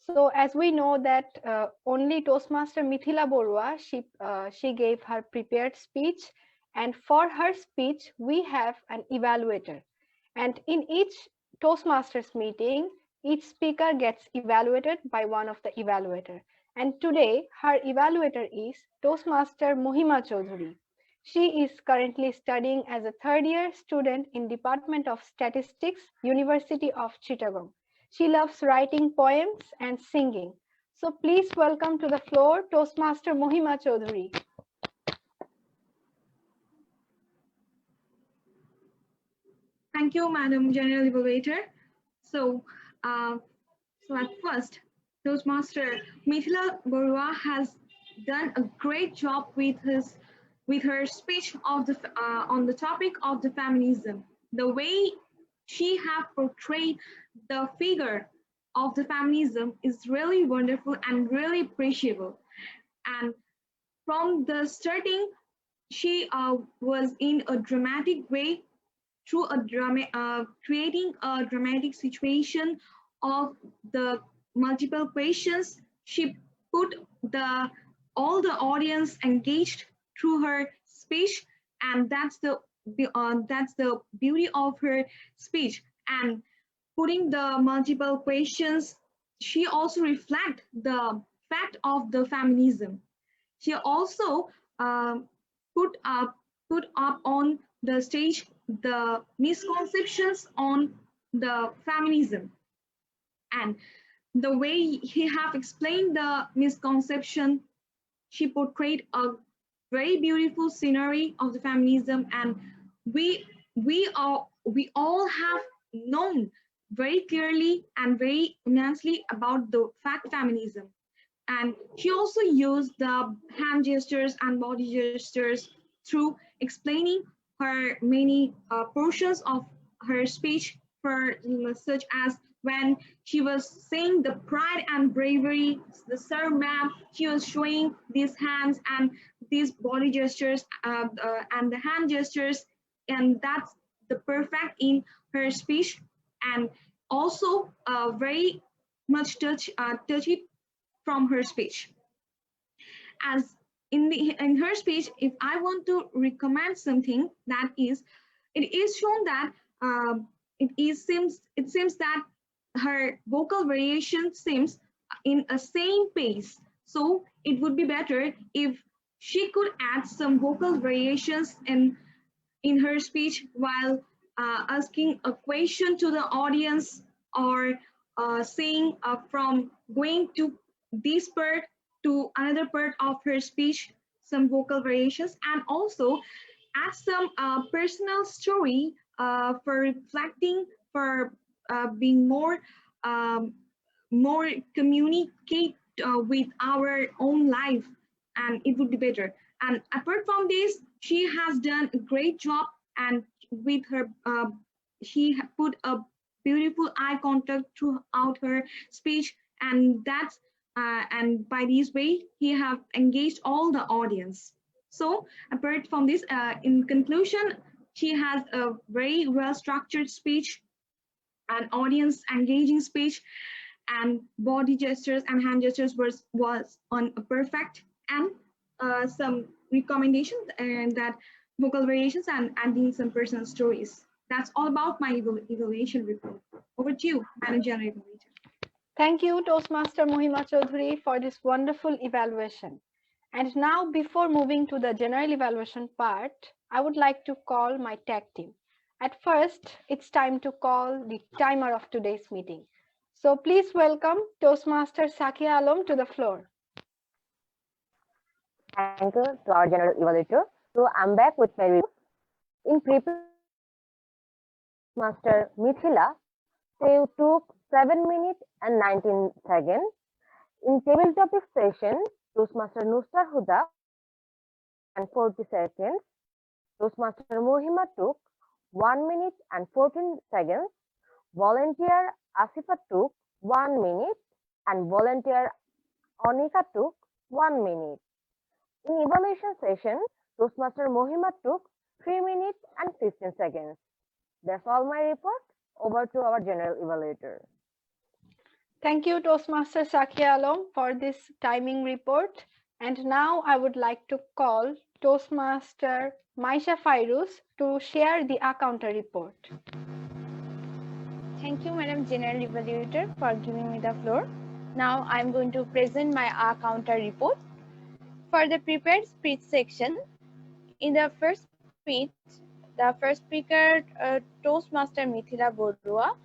S4: So as we know that only Toastmaster Mithila Borua, she gave her prepared speech, and for her speech, we have an evaluator. And in each Toastmasters meeting, each speaker gets evaluated by one of the evaluator. And today, her evaluator is Toastmaster Mohima Chaudhuri. She is currently studying as a third-year student in Department of Statistics, University of Chittagong. She loves writing poems and singing. So please welcome to the floor Toastmaster Mohima Chaudhuri.
S1: Thank you, Madam General Evaluator. So at first, Toastmaster Mithila Borua has done a great job with her speech on the topic of the feminism. The way she have portrayed the figure of the feminism is really wonderful and really appreciable. And from the starting, she was in a dramatic way through creating a dramatic situation of the multiple questions. She put all the audience engaged through her speech, and that's the beauty of her speech. And putting the multiple questions, she also reflect the fact of the feminism. She also put up on the stage the misconceptions on the feminism, and the way he have explained the misconception, she portrayed a very beautiful scenery of the feminism, and we we all have known very clearly and very immensely about the fact feminism. And she also used the hand gestures and body gestures through explaining her many portions of her speech, for such as when she was saying the pride and bravery, the sir ma'am, she was showing these hands and these body gestures and the hand gestures, and that's the perfect in her speech. And also very much touchy from her speech. As in her speech, if I want to recommend something, that is, it is shown that it seems that her vocal variation seems in a same pace. So it would be better if she could add some vocal variations in her speech while asking a question to the audience, or saying from going to this part to another part of her speech, some vocal variations, and also add some personal story for reflecting, for being um, more communicate with our own life, and it would be better. And apart from this, she has done a great job, and with her she put a beautiful eye contact throughout her speech, and that's and by this way he have engaged all the audience. So apart from this, in conclusion, she has a very well structured speech, an audience engaging speech, and body gestures and hand gestures was on a perfect, and some recommendations and that vocal variations and adding some personal stories. That's all about my evaluation report. Over to you, Manager and Evaluator.
S4: Thank you, Toastmaster Mohima Chaudhary, for this wonderful evaluation. And now, before moving to the general evaluation part, I would like to call my tag team. At first, it's time to call the timer of today's meeting. So please welcome Toastmaster Sakya Alom to the floor.
S5: Thank you to our general evaluator. So I'm back with my report. In preparing Master Mithila, they took 7 minutes and 19 seconds. In table topic session, Toastmaster Nustar Huda and 40 seconds. Toastmaster Mohima took 1 minute and 14 seconds. Volunteer Asifa took 1 minute and volunteer Onika took 1 minute. In evaluation session, Toastmaster Mohima took 3 minutes and 15 seconds. That's all my report. Over to our general evaluator.
S4: Thank you, Toastmaster Sakya Alom, for this timing report. And now I would like to call Toastmaster Maisha Fairuz to share the counter report.
S6: Thank you, Madam General Evaluator, for giving me the floor. Now I'm going to present my counter report. For the prepared speech section, in the first speech, the first speaker, Toastmaster Mithila Borua,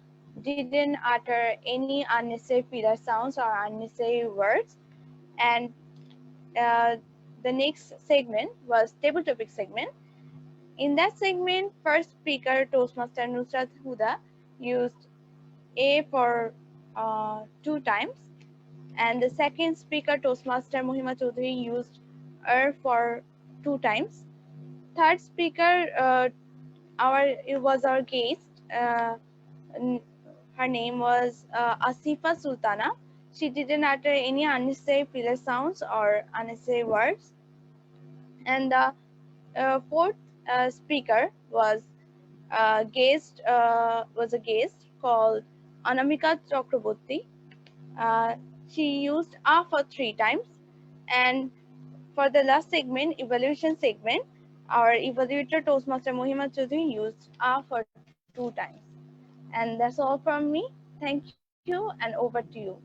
S6: didn't utter any unnecessary filler sounds or unnecessary words. And the next segment was table topic segment. In that segment, first speaker, Toastmaster Nusrat Huda, used A for 2 times. And the second speaker, Toastmaster Mohima Chaudhary, used for 2 times. Third speaker, it was our guest. Her name was Asifa Sultana. She didn't utter any unnecessary filler sounds or unnecessary words. And the fourth speaker was a guest called Anamika Chakraborty. She used A for 3 times. And for the last segment, evaluation segment, our evaluator Toastmaster Mohima Chaudhary used A for 2 times. And that's all from me. Thank you, and over to you.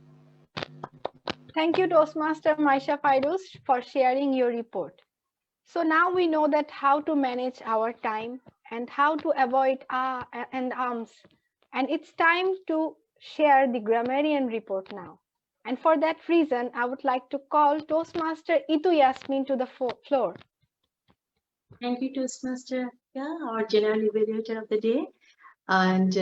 S4: Thank you, Toastmaster Maisha Fairuz, for sharing your report. So now we know that how to manage our time and how to avoid and arms. And it's time to share the Grammarian Report now. And for that reason, I would like to call Toastmaster Itu Yasmin to the floor.
S7: Thank you, Toastmaster. our general evaluator of the day. And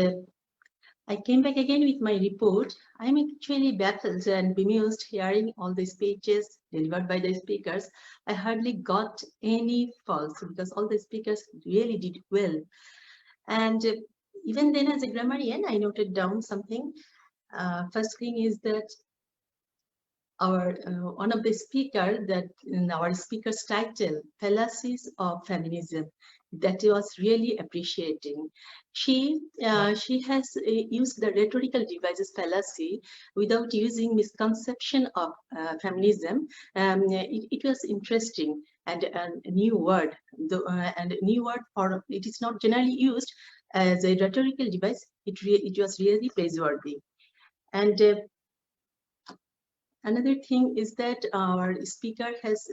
S7: I came back again with my report. I'm actually baffled and bemused hearing all the speeches delivered by the speakers. I hardly got any faults because all the speakers really did well. And even then, as a grammarian, I noted down something. First thing is that our one of the speaker that in our speaker's title, Fallacies of Feminism, that was really appreciating. She has used the rhetorical devices fallacy without using misconception of feminism. It was interesting and a new word, and a new word for it is not generally used as a rhetorical device. It was really praiseworthy. And another thing is that our speaker has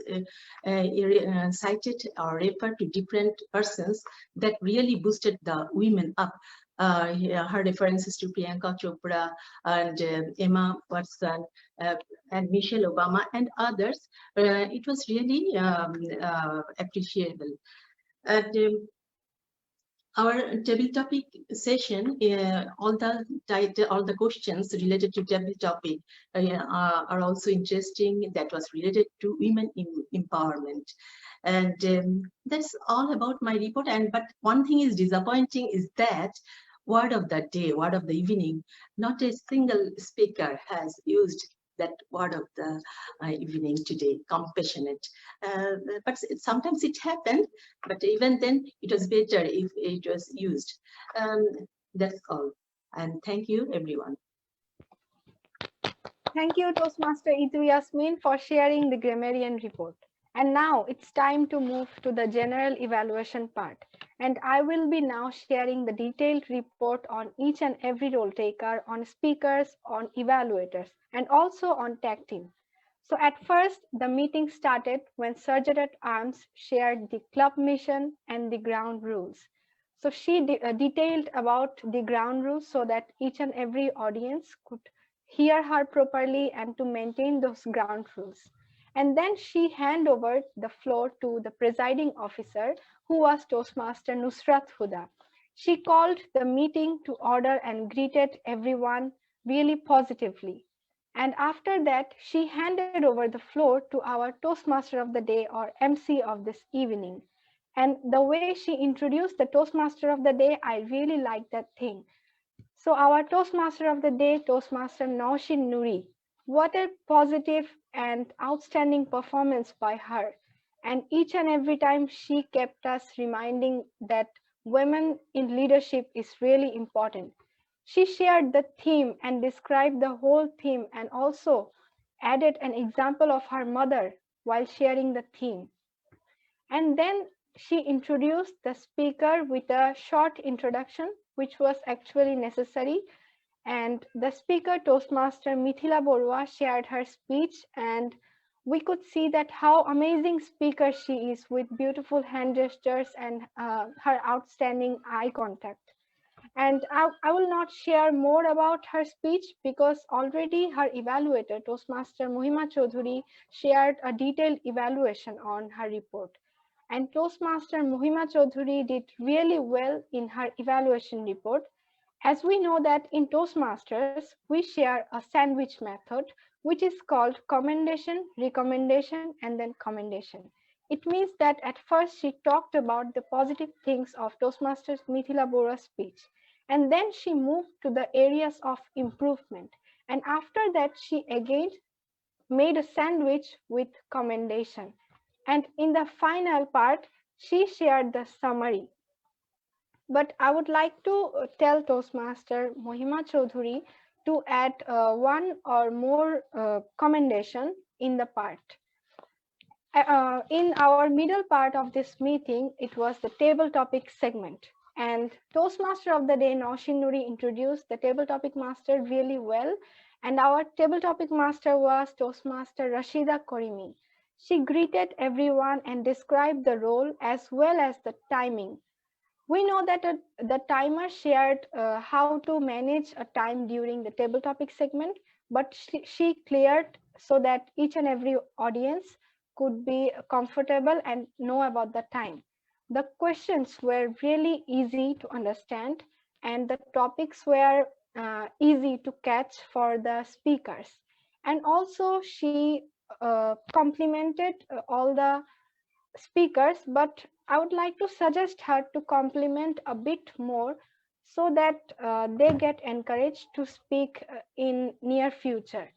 S7: cited or referred to different persons that really boosted the women up. Her references to Priyanka Chopra and Emma Watson and Michelle Obama and others, it was really appreciable. And our table topic session, all the questions related to table topic are also interesting. That was related to women empowerment. And that's all about my report. But one thing is disappointing is that word of the day, word of the evening, not a single speaker has used that word of the evening today, compassionate. But sometimes it happened, but even then it was better if it was used. That's all. And thank you, everyone.
S4: Thank you, Toastmaster Itu Yasmin, for sharing the Grammarian Report. And now it's time to move to the general evaluation part. And I will be now sharing the detailed report on each and every role taker, on speakers, on evaluators, and also on tag team. So at first, the meeting started when Sergeant at Arms shared the club mission and the ground rules. So she detailed about the ground rules so that each and every audience could hear her properly and to maintain those ground rules. And then she handed over the floor to the presiding officer, who was Toastmaster Nusrat Huda. She called the meeting to order and greeted everyone really positively. And after that, she handed over the floor to our Toastmaster of the day, or MC of this evening. And the way she introduced the Toastmaster of the day, I really liked that thing. So our Toastmaster of the day, Toastmaster Naushin Nuri. What a positive and outstanding performance by her. And each and every time she kept us reminding that women in leadership is really important. She shared the theme and described the whole theme and also added an example of her mother while sharing the theme. And then she introduced the speaker with a short introduction, which was actually necessary. And the speaker, Toastmaster Mithila Borua, shared her speech, and we could see that how amazing speaker she is with beautiful hand gestures and her outstanding eye contact. And I will not share more about her speech because already her evaluator, Toastmaster Mohima Chaudhuri, shared a detailed evaluation on her report. And Toastmaster Mohima Chaudhuri did really well in her evaluation report. As we know that in Toastmasters, we share a sandwich method, which is called commendation, recommendation, and then commendation. It means that at first she talked about the positive things of Toastmasters Mithila Borua's speech. And then she moved to the areas of improvement. And after that, she again made a sandwich with commendation. And in the final part, she shared the summary. But I would like to tell Toastmaster Mohima Chaudhuri to add one or more commendation in the part. In our middle part of this meeting, it was the table topic segment. And Toastmaster of the day, Naushin Nuri, introduced the table topic master really well. And our table topic master was Toastmaster Rashida Korimi. She greeted everyone and described the role as well as the timing. We know that the timer shared how to manage a time during the table topic segment, but she cleared so that each and every audience could be comfortable and know about the time. The questions were really easy to understand, and the topics were easy to catch for the speakers. And also, she complimented all the speakers, but I would like to suggest her to compliment a bit more so that they get encouraged to speak in near future.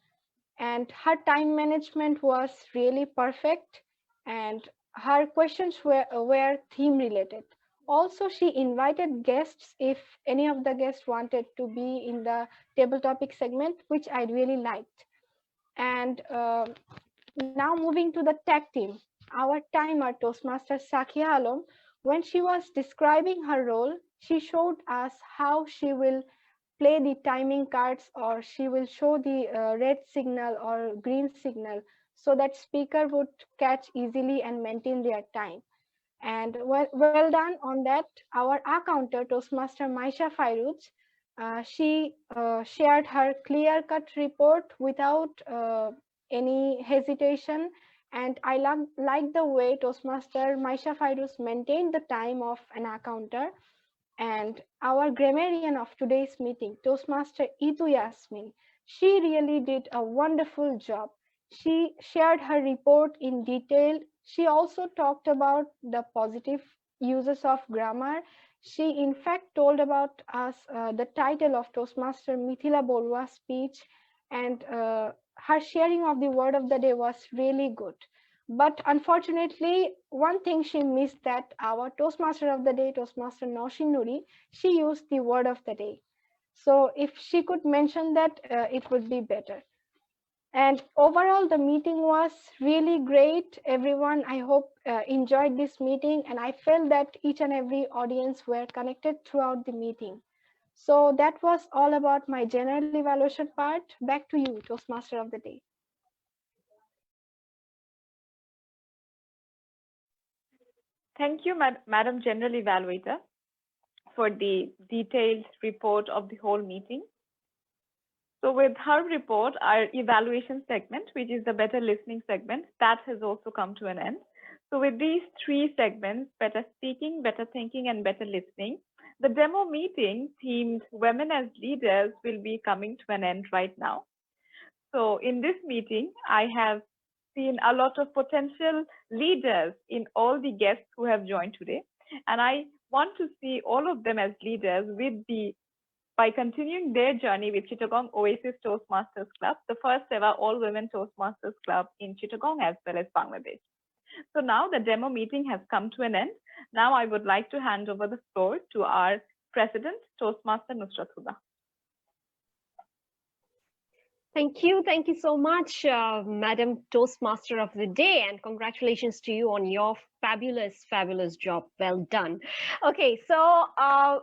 S4: And her time management was really perfect, and her questions were theme related. Also, she invited guests if any of the guests wanted to be in the table topic segment, which I really liked. And now moving to the tag team, our timer Toastmaster Sakia Alom, when she was describing her role, she showed us how she will play the timing cards, or she will show the red signal or green signal so that speaker would catch easily and maintain their time. And well done on that. Our counter Toastmaster Maisha Fairuj, she shared her clear-cut report without any hesitation. And I like the way Toastmaster Maisha Fairuj maintained the time of an counter. And our grammarian of today's meeting, Toastmaster Itu Yasmin, she really did a wonderful job. She shared her report in detail. She also talked about the positive uses of grammar. She, in fact, told about us the title of Toastmaster Mithila Borua's speech, and her sharing of the word of the day was really good. But unfortunately, one thing she missed, that our Toastmaster of the day, Toastmaster Noshin Nuri, she used the word of the day. So if she could mention that, it would be better. And overall, the meeting was really great. Everyone, I hope, enjoyed this meeting. And I felt that each and every audience were connected throughout the meeting. So that was all about my general evaluation part. Back to you, Toastmaster of the day.
S3: Thank you, Madam General Evaluator, for the detailed report of the whole meeting. So with her report, our evaluation segment, which is the better listening segment, that has also come to an end. So with these three segments, better speaking, better thinking, and better listening, the demo meeting themed Women as Leaders will be coming to an end right now. So in this meeting, I have seen a lot of potential leaders in all the guests who have joined today. And I want to see all of them as leaders by continuing their journey with Chittagong Oasis Toastmasters Club, the first ever all-women Toastmasters Club in Chittagong as well as Bangladesh. So now the demo meeting has come to an end. Now I would like to hand over the floor to our President, Toastmaster Nusrat Huda.
S2: Thank you so much, Madam Toastmaster of the Day, and congratulations to you on your fabulous job. Well done. Okay, so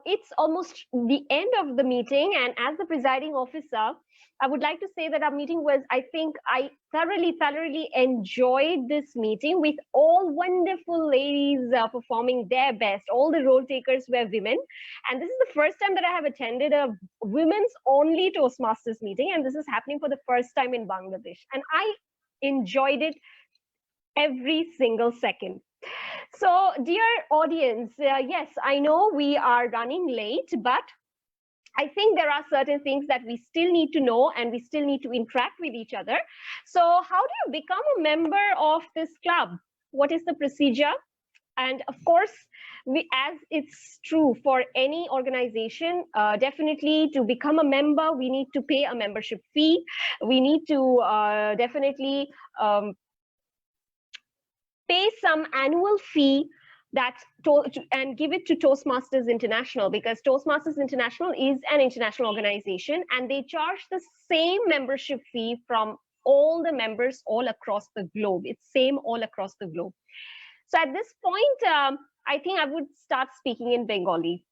S2: it's almost the end of the meeting, and as the presiding officer, I would like to say that our meeting was, I think I thoroughly enjoyed this meeting with all wonderful ladies performing their best. All the role takers were women, and this is the first time that I have attended a women's only Toastmasters meeting, and this is happening for the first time in Bangladesh, and I enjoyed it every single second. So dear audience, yes, I know we are running late, but I think there are certain things that we still need to know, and we still need to interact with each other. So how do you become a member of this club? What is the procedure? And of course, as it's true for any organization, definitely to become a member, we need to pay a membership fee. We need to definitely pay some annual fee and give it to Toastmasters International, because Toastmasters International is an international organization, and they charge the same membership fee from all the members all across the globe. It's same all across the globe. So at this point, I think I would start speaking in Bengali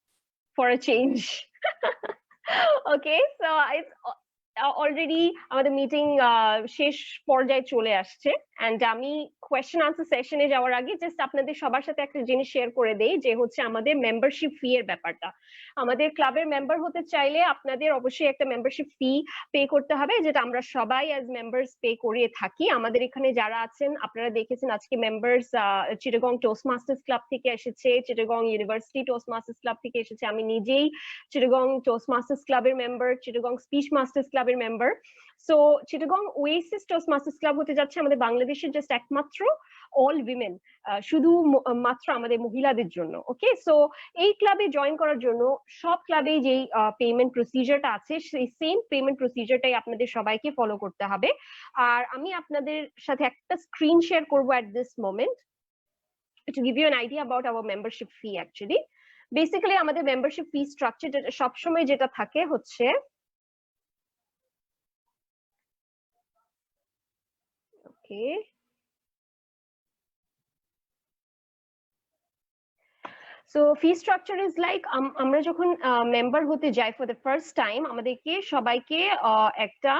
S2: for a change. Okay, so already আমাদের meeting শেষ পর্যায়ে চলে আসছে, and আমি question answer সেশনে যাওয়ার আগে just আপনাদের সবার সাথে একটা জিনিস শেয়ার করে দেই, যে হচ্ছে আমাদের মেম্বারশিপ ফি এর ব্যাপারটা। আমাদের ক্লাবের মেম্বার হতে চাইলে আপনাদের অবশ্যই একটা মেম্বারশিপ ফি পে করতে হবে, যেটা আমরা সবাই অ্যাজ মেম্বার্স পে করিয়ে থাকি। আমাদের এখানে যারা আছেন আপনারা দেখেছেন আজকে মেম্বার্স চিটাগং টোস্টমাস্টার্স ক্লাব থেকে এসেছে, চিটাগং ইউনিভার্সিটি টোস্টমাস্টার্স ক্লাব থেকে এসেছে, আমি নিজেই চিটাগং টোস্টমাস্টার্স ক্লাবের মেম্বার, চিটাগং স্পিচ মাস্টার্স ক্লাবের member. So Chittagong Oasis Toastmasters club হতে যাচ্ছে আমাদের বাংলাদেশের জাস্ট একমাত্র অল উইমেন, শুধু মাত্র আমাদের মহিলাদের জন্য। ওকে, সো এই ক্লাবে জয়েন করার জন্য সব ক্লাবে যেই পেমেন্ট প্রসিজারটা আছে সেই সেম পেমেন্ট প্রসিজারটাই আপনাদের সবাইকে ফলো করতে হবে। আর আমি আপনাদের সাথে একটা স্ক্রিন শেয়ার করবো at this moment to give you an idea about our membership fee actually. Basically আমাদের মেম্বারশিপ ফি স্ট্রাকচার সবসময় যেটা থাকে হচ্ছে okay, so fee structure is like আমরা যখন মেম্বার হতে যাই ফর দ্য ফার্স্ট টাইম আমাদেরকে সবাইকে একটা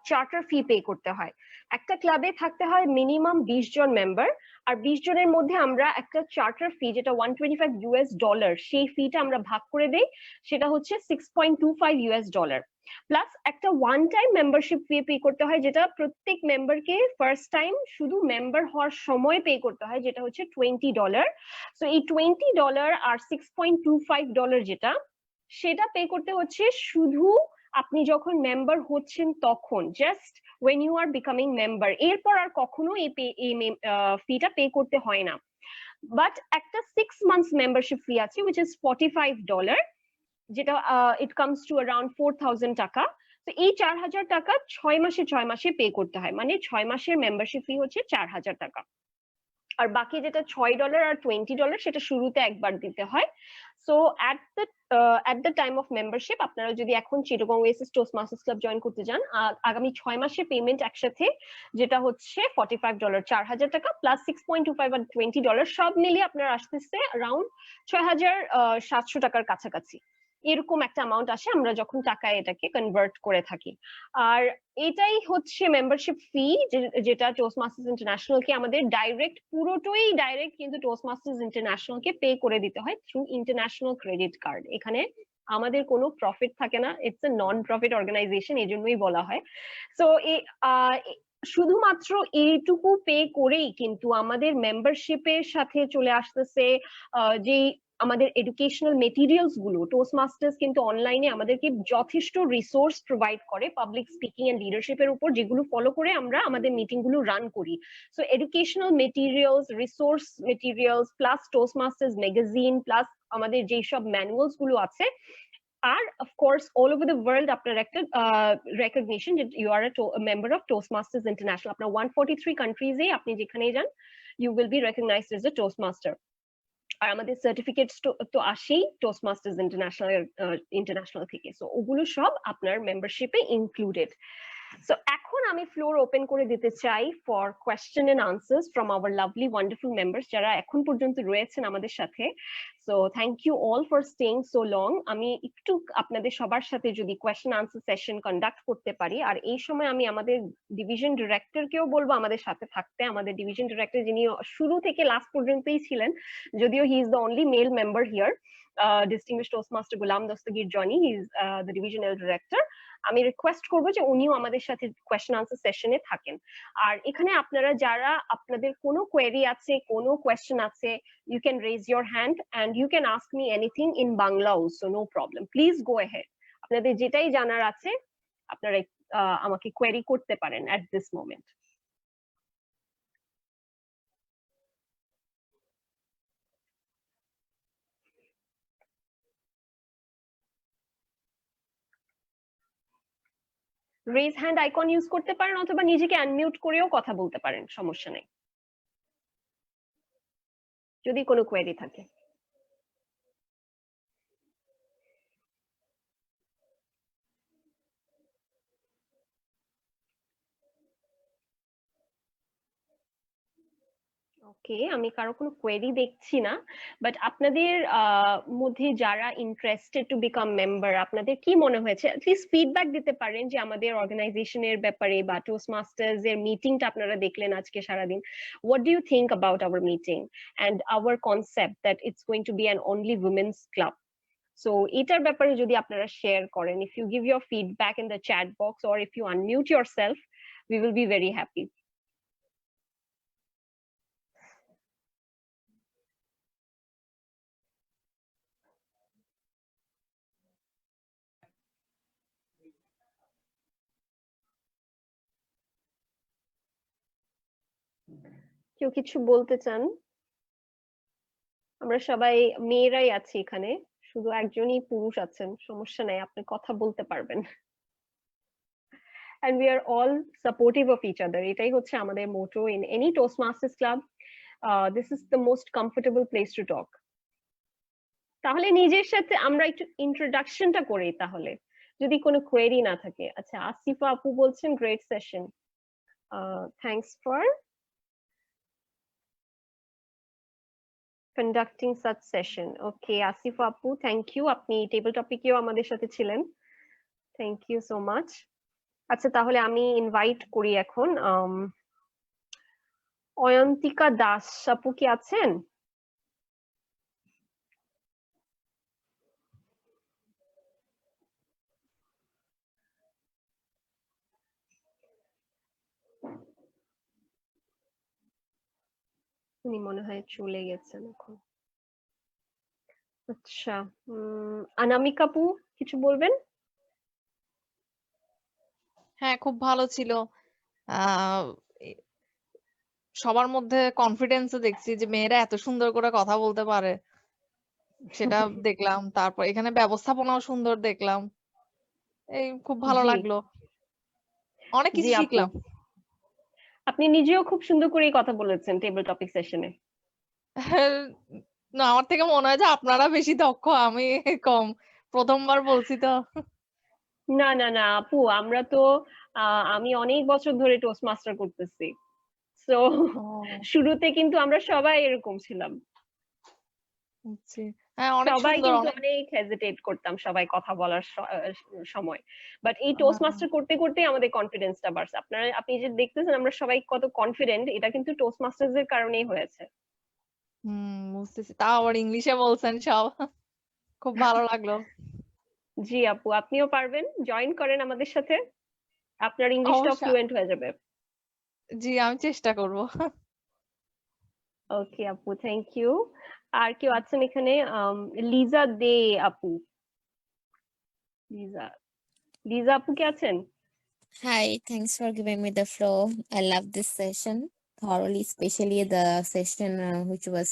S2: চার্টার ফি পে করতে হয়। একটা ক্লাবে থাকতে হয় মিনিমাম 20 জন মেম্বার, আর 20 জনের মধ্যে আমরা একটা চার্টার ফি যেটা $125 সেই ফিটা আমরা ভাগ করে দেই, সেটা হচ্ছে $6.25 প্লাস একটা ওয়ান টাইম মেম্বারশিপ ফি পে করতে হয়, যেটা প্রত্যেক মেম্বারকে ফার্স্ট টাইম শুধু মেম্বার হওয়ার সময় পে করতে হয়, যেটা হচ্ছে $20। সো এই $20 আর $6.25 যেটা সেটা পে করতে হচ্ছে শুধু আপনি যখন মেম্বার হচ্ছেন তখন, just when you are becoming member, এরপর আর কখনো এই ফিটা পে করতে হয় না। বাট একটা 6 months মেম্বারশিপ ফি আছে which is $45, যেটা it comes to around 4,000 টাকা। তো এই 4,000 টাকা 6 মাসে পে করতে হয়, মানে 6 মাসের মেম্বারশিপ ফি হচ্ছে 4,000 টাকা। আর বাকি যেটা $6 আর $20 সেটা শুরুতে একবার দিতে হয়। So at the time of membership আপনারা যদি এখন Chittagong Oasis Toastmasters club join করতে যান, আগামী 6 মাসের পেমেন্ট একসাথে যেটা হচ্ছে $45, 4,000 টাকা প্লাস 6.25 আর $20 সব মিলিয়ে আপনার আসতেছে অ্যারাউন্ড 6,700 টাকার কাছাকাছি। এরকম একটা অ্যামাউন্ট আসে আমরা যখন টাকায় এটাকে কনভার্ট করে থাকি। আর এটাই হচ্ছে মেম্বারশিপ ফি, যেটা টোস্টমাস্টার্স ইন্টারন্যাশনালকে আমাদের ডাইরেক্ট, পুরোটাই ডাইরেক্ট কিন্তু টোস্টমাস্টার্স ইন্টারন্যাশনালকে পে করে দিতে হয় থ্রু ইন্টারন্যাশনাল ক্রেডিট কার্ড। এখানে আমাদের কোনো প্রফিট থাকে না, it's a non profit organization, এই জন্যই বলা হয়। সো শুধুমাত্র এইটুকু পে করেই কিন্তু আমাদের মেম্বারশিপের সাথে চলে আসতেছে যে আমাদের এডুকেশনাল মেটেরিয়ালস গুলো। টোস্টমাস্টার্স কিন্তু অনলাইনে আমাদেরকে যথেষ্ট রিসোর্স প্রোভাইড করে পাবলিক স্পিকিং এন্ড লিডারশিপের উপর, যেগুলো ফলো করে আমরা আমাদের মিটিং গুলো রান করি। So educational materials, resource materials plus Toastmasters magazine plus আমাদের যেই সব ম্যানুয়ালস গুলো আছে, আর of course all over the world আপনার একটা রেকগনিশন যে you are a member of Toastmasters International. আপনার 143 কান্ট্রিজে আপনি যেখানেই যান you will be recognised as a Toastmaster. আর আমাদের সার্টিফিকেটস তো আসেই টোস্টমাস্টার্স ইন্টারন্যাশনাল থেকে, সো ওগুলো সব আপনার মেম্বারশিপে ইনক্লুডেড। সো এখন আমি ফ্লোর ওপেন করে দিতে চাই for question and answers from our lovely wonderful members যারা এখন পর্যন্ত রয়েছেন আমাদের সাথে। So thank you all for staying so long. আমি একটু আপনাদের সবার সাথে যদি কোয়েশ্চেন আনসার সেশন কন্ডাক্ট করতে পারি, আর এই সময় আমি আমাদের ডিভিশন ডিরেক্টরকেও বলবো আমাদের সাথে থাকতে। আমাদের ডিভিশন ডিরেক্টর যিনি শুরু থেকে লাস্ট পর্যন্তই ছিলেন, যদিও he is the only mail member here, distinguished Toastmaster Gulam Dastagir Johnny, he is the divisional director. আমি রিকোয়েস্ট করবো যে উনিও আমাদের সাথে কোয়েশ্চেন আনসার সেশনে থাকেন। আর এখানে আপনারা যারা আপনাদের কোনো কোয়েরি আছে, কোনো কোয়েশ্চেন আছে, you can raise your hand and you can ask me anything in Bangla also, no problem. Please go ahead. আপনাদের যেটাই জানার আছে আপনারা আমাকে কোয়েরি করতে পারেন at this moment. Raise hand icon use করতে পারেন অথবা নিজেকে আনমিউট করেও কথা বলতে পারেন, সমস্যা নেই যদি কোনো কোয়েরি থাকে। ওকে, আমি কারো কোনো কোয়েরি দেখছি না, বাট আপনাদের মধ্যে যারা ইন্টারেস্টেড টু বিকাম মেম্বার, আপনাদের কি মনে হয়েছে? অ্যাটলিস্ট ফিডব্যাক দিতে পারেন যে আমাদের অর্গানাইজেশনের ব্যাপারে বা টোস্টমাস্টার্স এর মিটিংটা আপনারা দেখলেন আজকে সারাদিন। What do you think about our meeting and our concept that it's going to be an only women's club? So এটার ব্যাপারে যদি আপনারা শেয়ার করেন, if you give your feedback in the chat box or if you unmute yourself, we will be very happy. কেউ কিছু বলতে চান? আমরা সবাই মেয়েরাই আছি এখানে, শুধু একজনই পুরুষ আছেন, সমস্যা নাই, আপনি কথা বলতে পারবেন। and we are all supportive of each other, এটাই হচ্ছে আমাদের মোটো in any Toastmasters club. This is the most comfortable place to talk. তাহলে নিজের সাথে আমরা একটু ইন্ট্রোডাকশনটা করি তাহলে, যদি কোনো কোয়েরি না থাকে। আচ্ছা, আসিফা আপু বলছেন great session, thanks for conducting such session. Okay, Asif Apu, thank you. আপনি টেবিল টপিকেও আমাদের সাথে ছিলেন, থ্যাংক ইউ সো মাচ। আচ্ছা, তাহলে আমি ইনভাইট করি এখন অয়ন্তিকা দাস আপু, কি আছেন? উনি মনে হয় চলে গেছেন এখন। আচ্ছা, অনামিকা আপু কিছু বলবেন?
S11: হ্যাঁ, খুব ভালো ছিল। সবার মধ্যে কনফিডেন্স দেখছি যে মেয়েরা এত সুন্দর করে কথা বলতে পারে, সেটা দেখলাম। তারপর এখানে ব্যবস্থাপনাও সুন্দর দেখলাম, এই খুব ভালো
S2: জি
S11: লাগলো, অনেক কিছু
S2: জি আপু,
S11: শিখলাম।
S2: আপনি নিজেও খুব সুন্দর করে কথা বলেছেন টেবিল টপিক সেশনে।
S11: না, আমার থেকে মনে হয় যে আপনারা বেশি দক্ষ, আমি কম, প্রথমবার বলছি তো।
S2: না না না আপু, আমরা তো আমি অনেক বছর ধরে টোস্ট মাস্টার করতেছি, সো শুরুতে কিন্তু আমরা সবাই এরকম ছিলাম,
S11: হ্যাঁ, অনেক
S2: সবাই
S11: সুন্দর,
S2: কিন্তু
S11: অনেক।
S2: অনেক হেজিটেট করতাম সবাই কথা বলার সময়, বাট এই টোস্ট মাস্টার করতে করতে আমাদের কনফিডেন্সটা বাড়ছে। আপনি যে দেখতেছেন আমরা সবাই কত কনফিডেন্ট, এটা কিন্তু টোস্ট মাস্টার্স এর কারণেই হয়েছে।
S11: বুঝতেছি, তাও আবার ইংলিশে বলছেন সব, খুব ভালো লাগলো।
S2: জি আপু, আপনিও পারবেন, জয়েন করেন আমাদের সাথে, আপনার ইংলিশটাও
S11: অবশ্যই,
S2: ফ্লুয়েন্ট হয়ে যাবে।
S11: জি আমি চেষ্টা করব।
S2: ওকে আপু, থ্যাংক ইউ। আর কেউ আছেন এখানে? লিজা দে আপু, লিজা লিজা আপু কি আছেন?
S12: Hi, thanks for giving me the floor. I love this session thoroughly, especially the session which was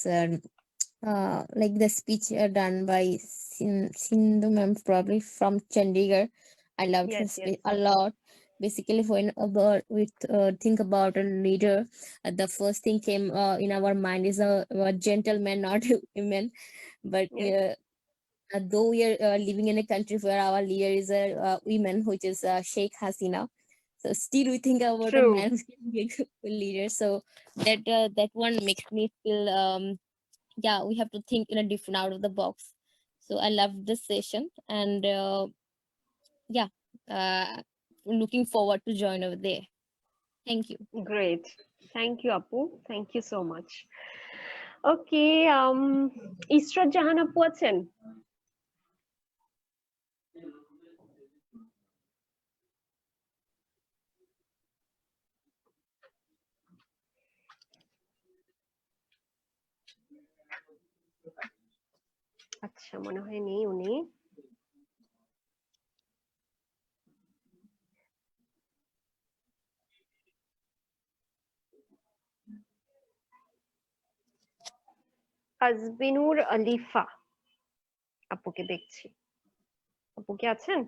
S12: like the speech done by Sindhu ma'am, probably from Chandigarh. I loved her
S2: Yes, yes.
S12: speech a lot. Basically, when about we think about a leader, the first thing came in our mind is a gentleman, not a woman. But
S2: Yes.
S12: though we are living in a country where our leader is a woman, which is Sheikh Hasina, so still we think about a
S2: True.
S12: man who can be a good leader. So that one makes me feel yeah, we have to think in a different, out of the box. So I love this session, and yeah, looking forward to join over there. Thank you.
S2: Great. Thank you আপু, thank you so much. Okay, Israt জাহান আপু আছেন? আচ্ছা, মনে হয় নেই উনি। আজবিনুর আলিফা আপুকে দেখছি, আপু কি আছেন?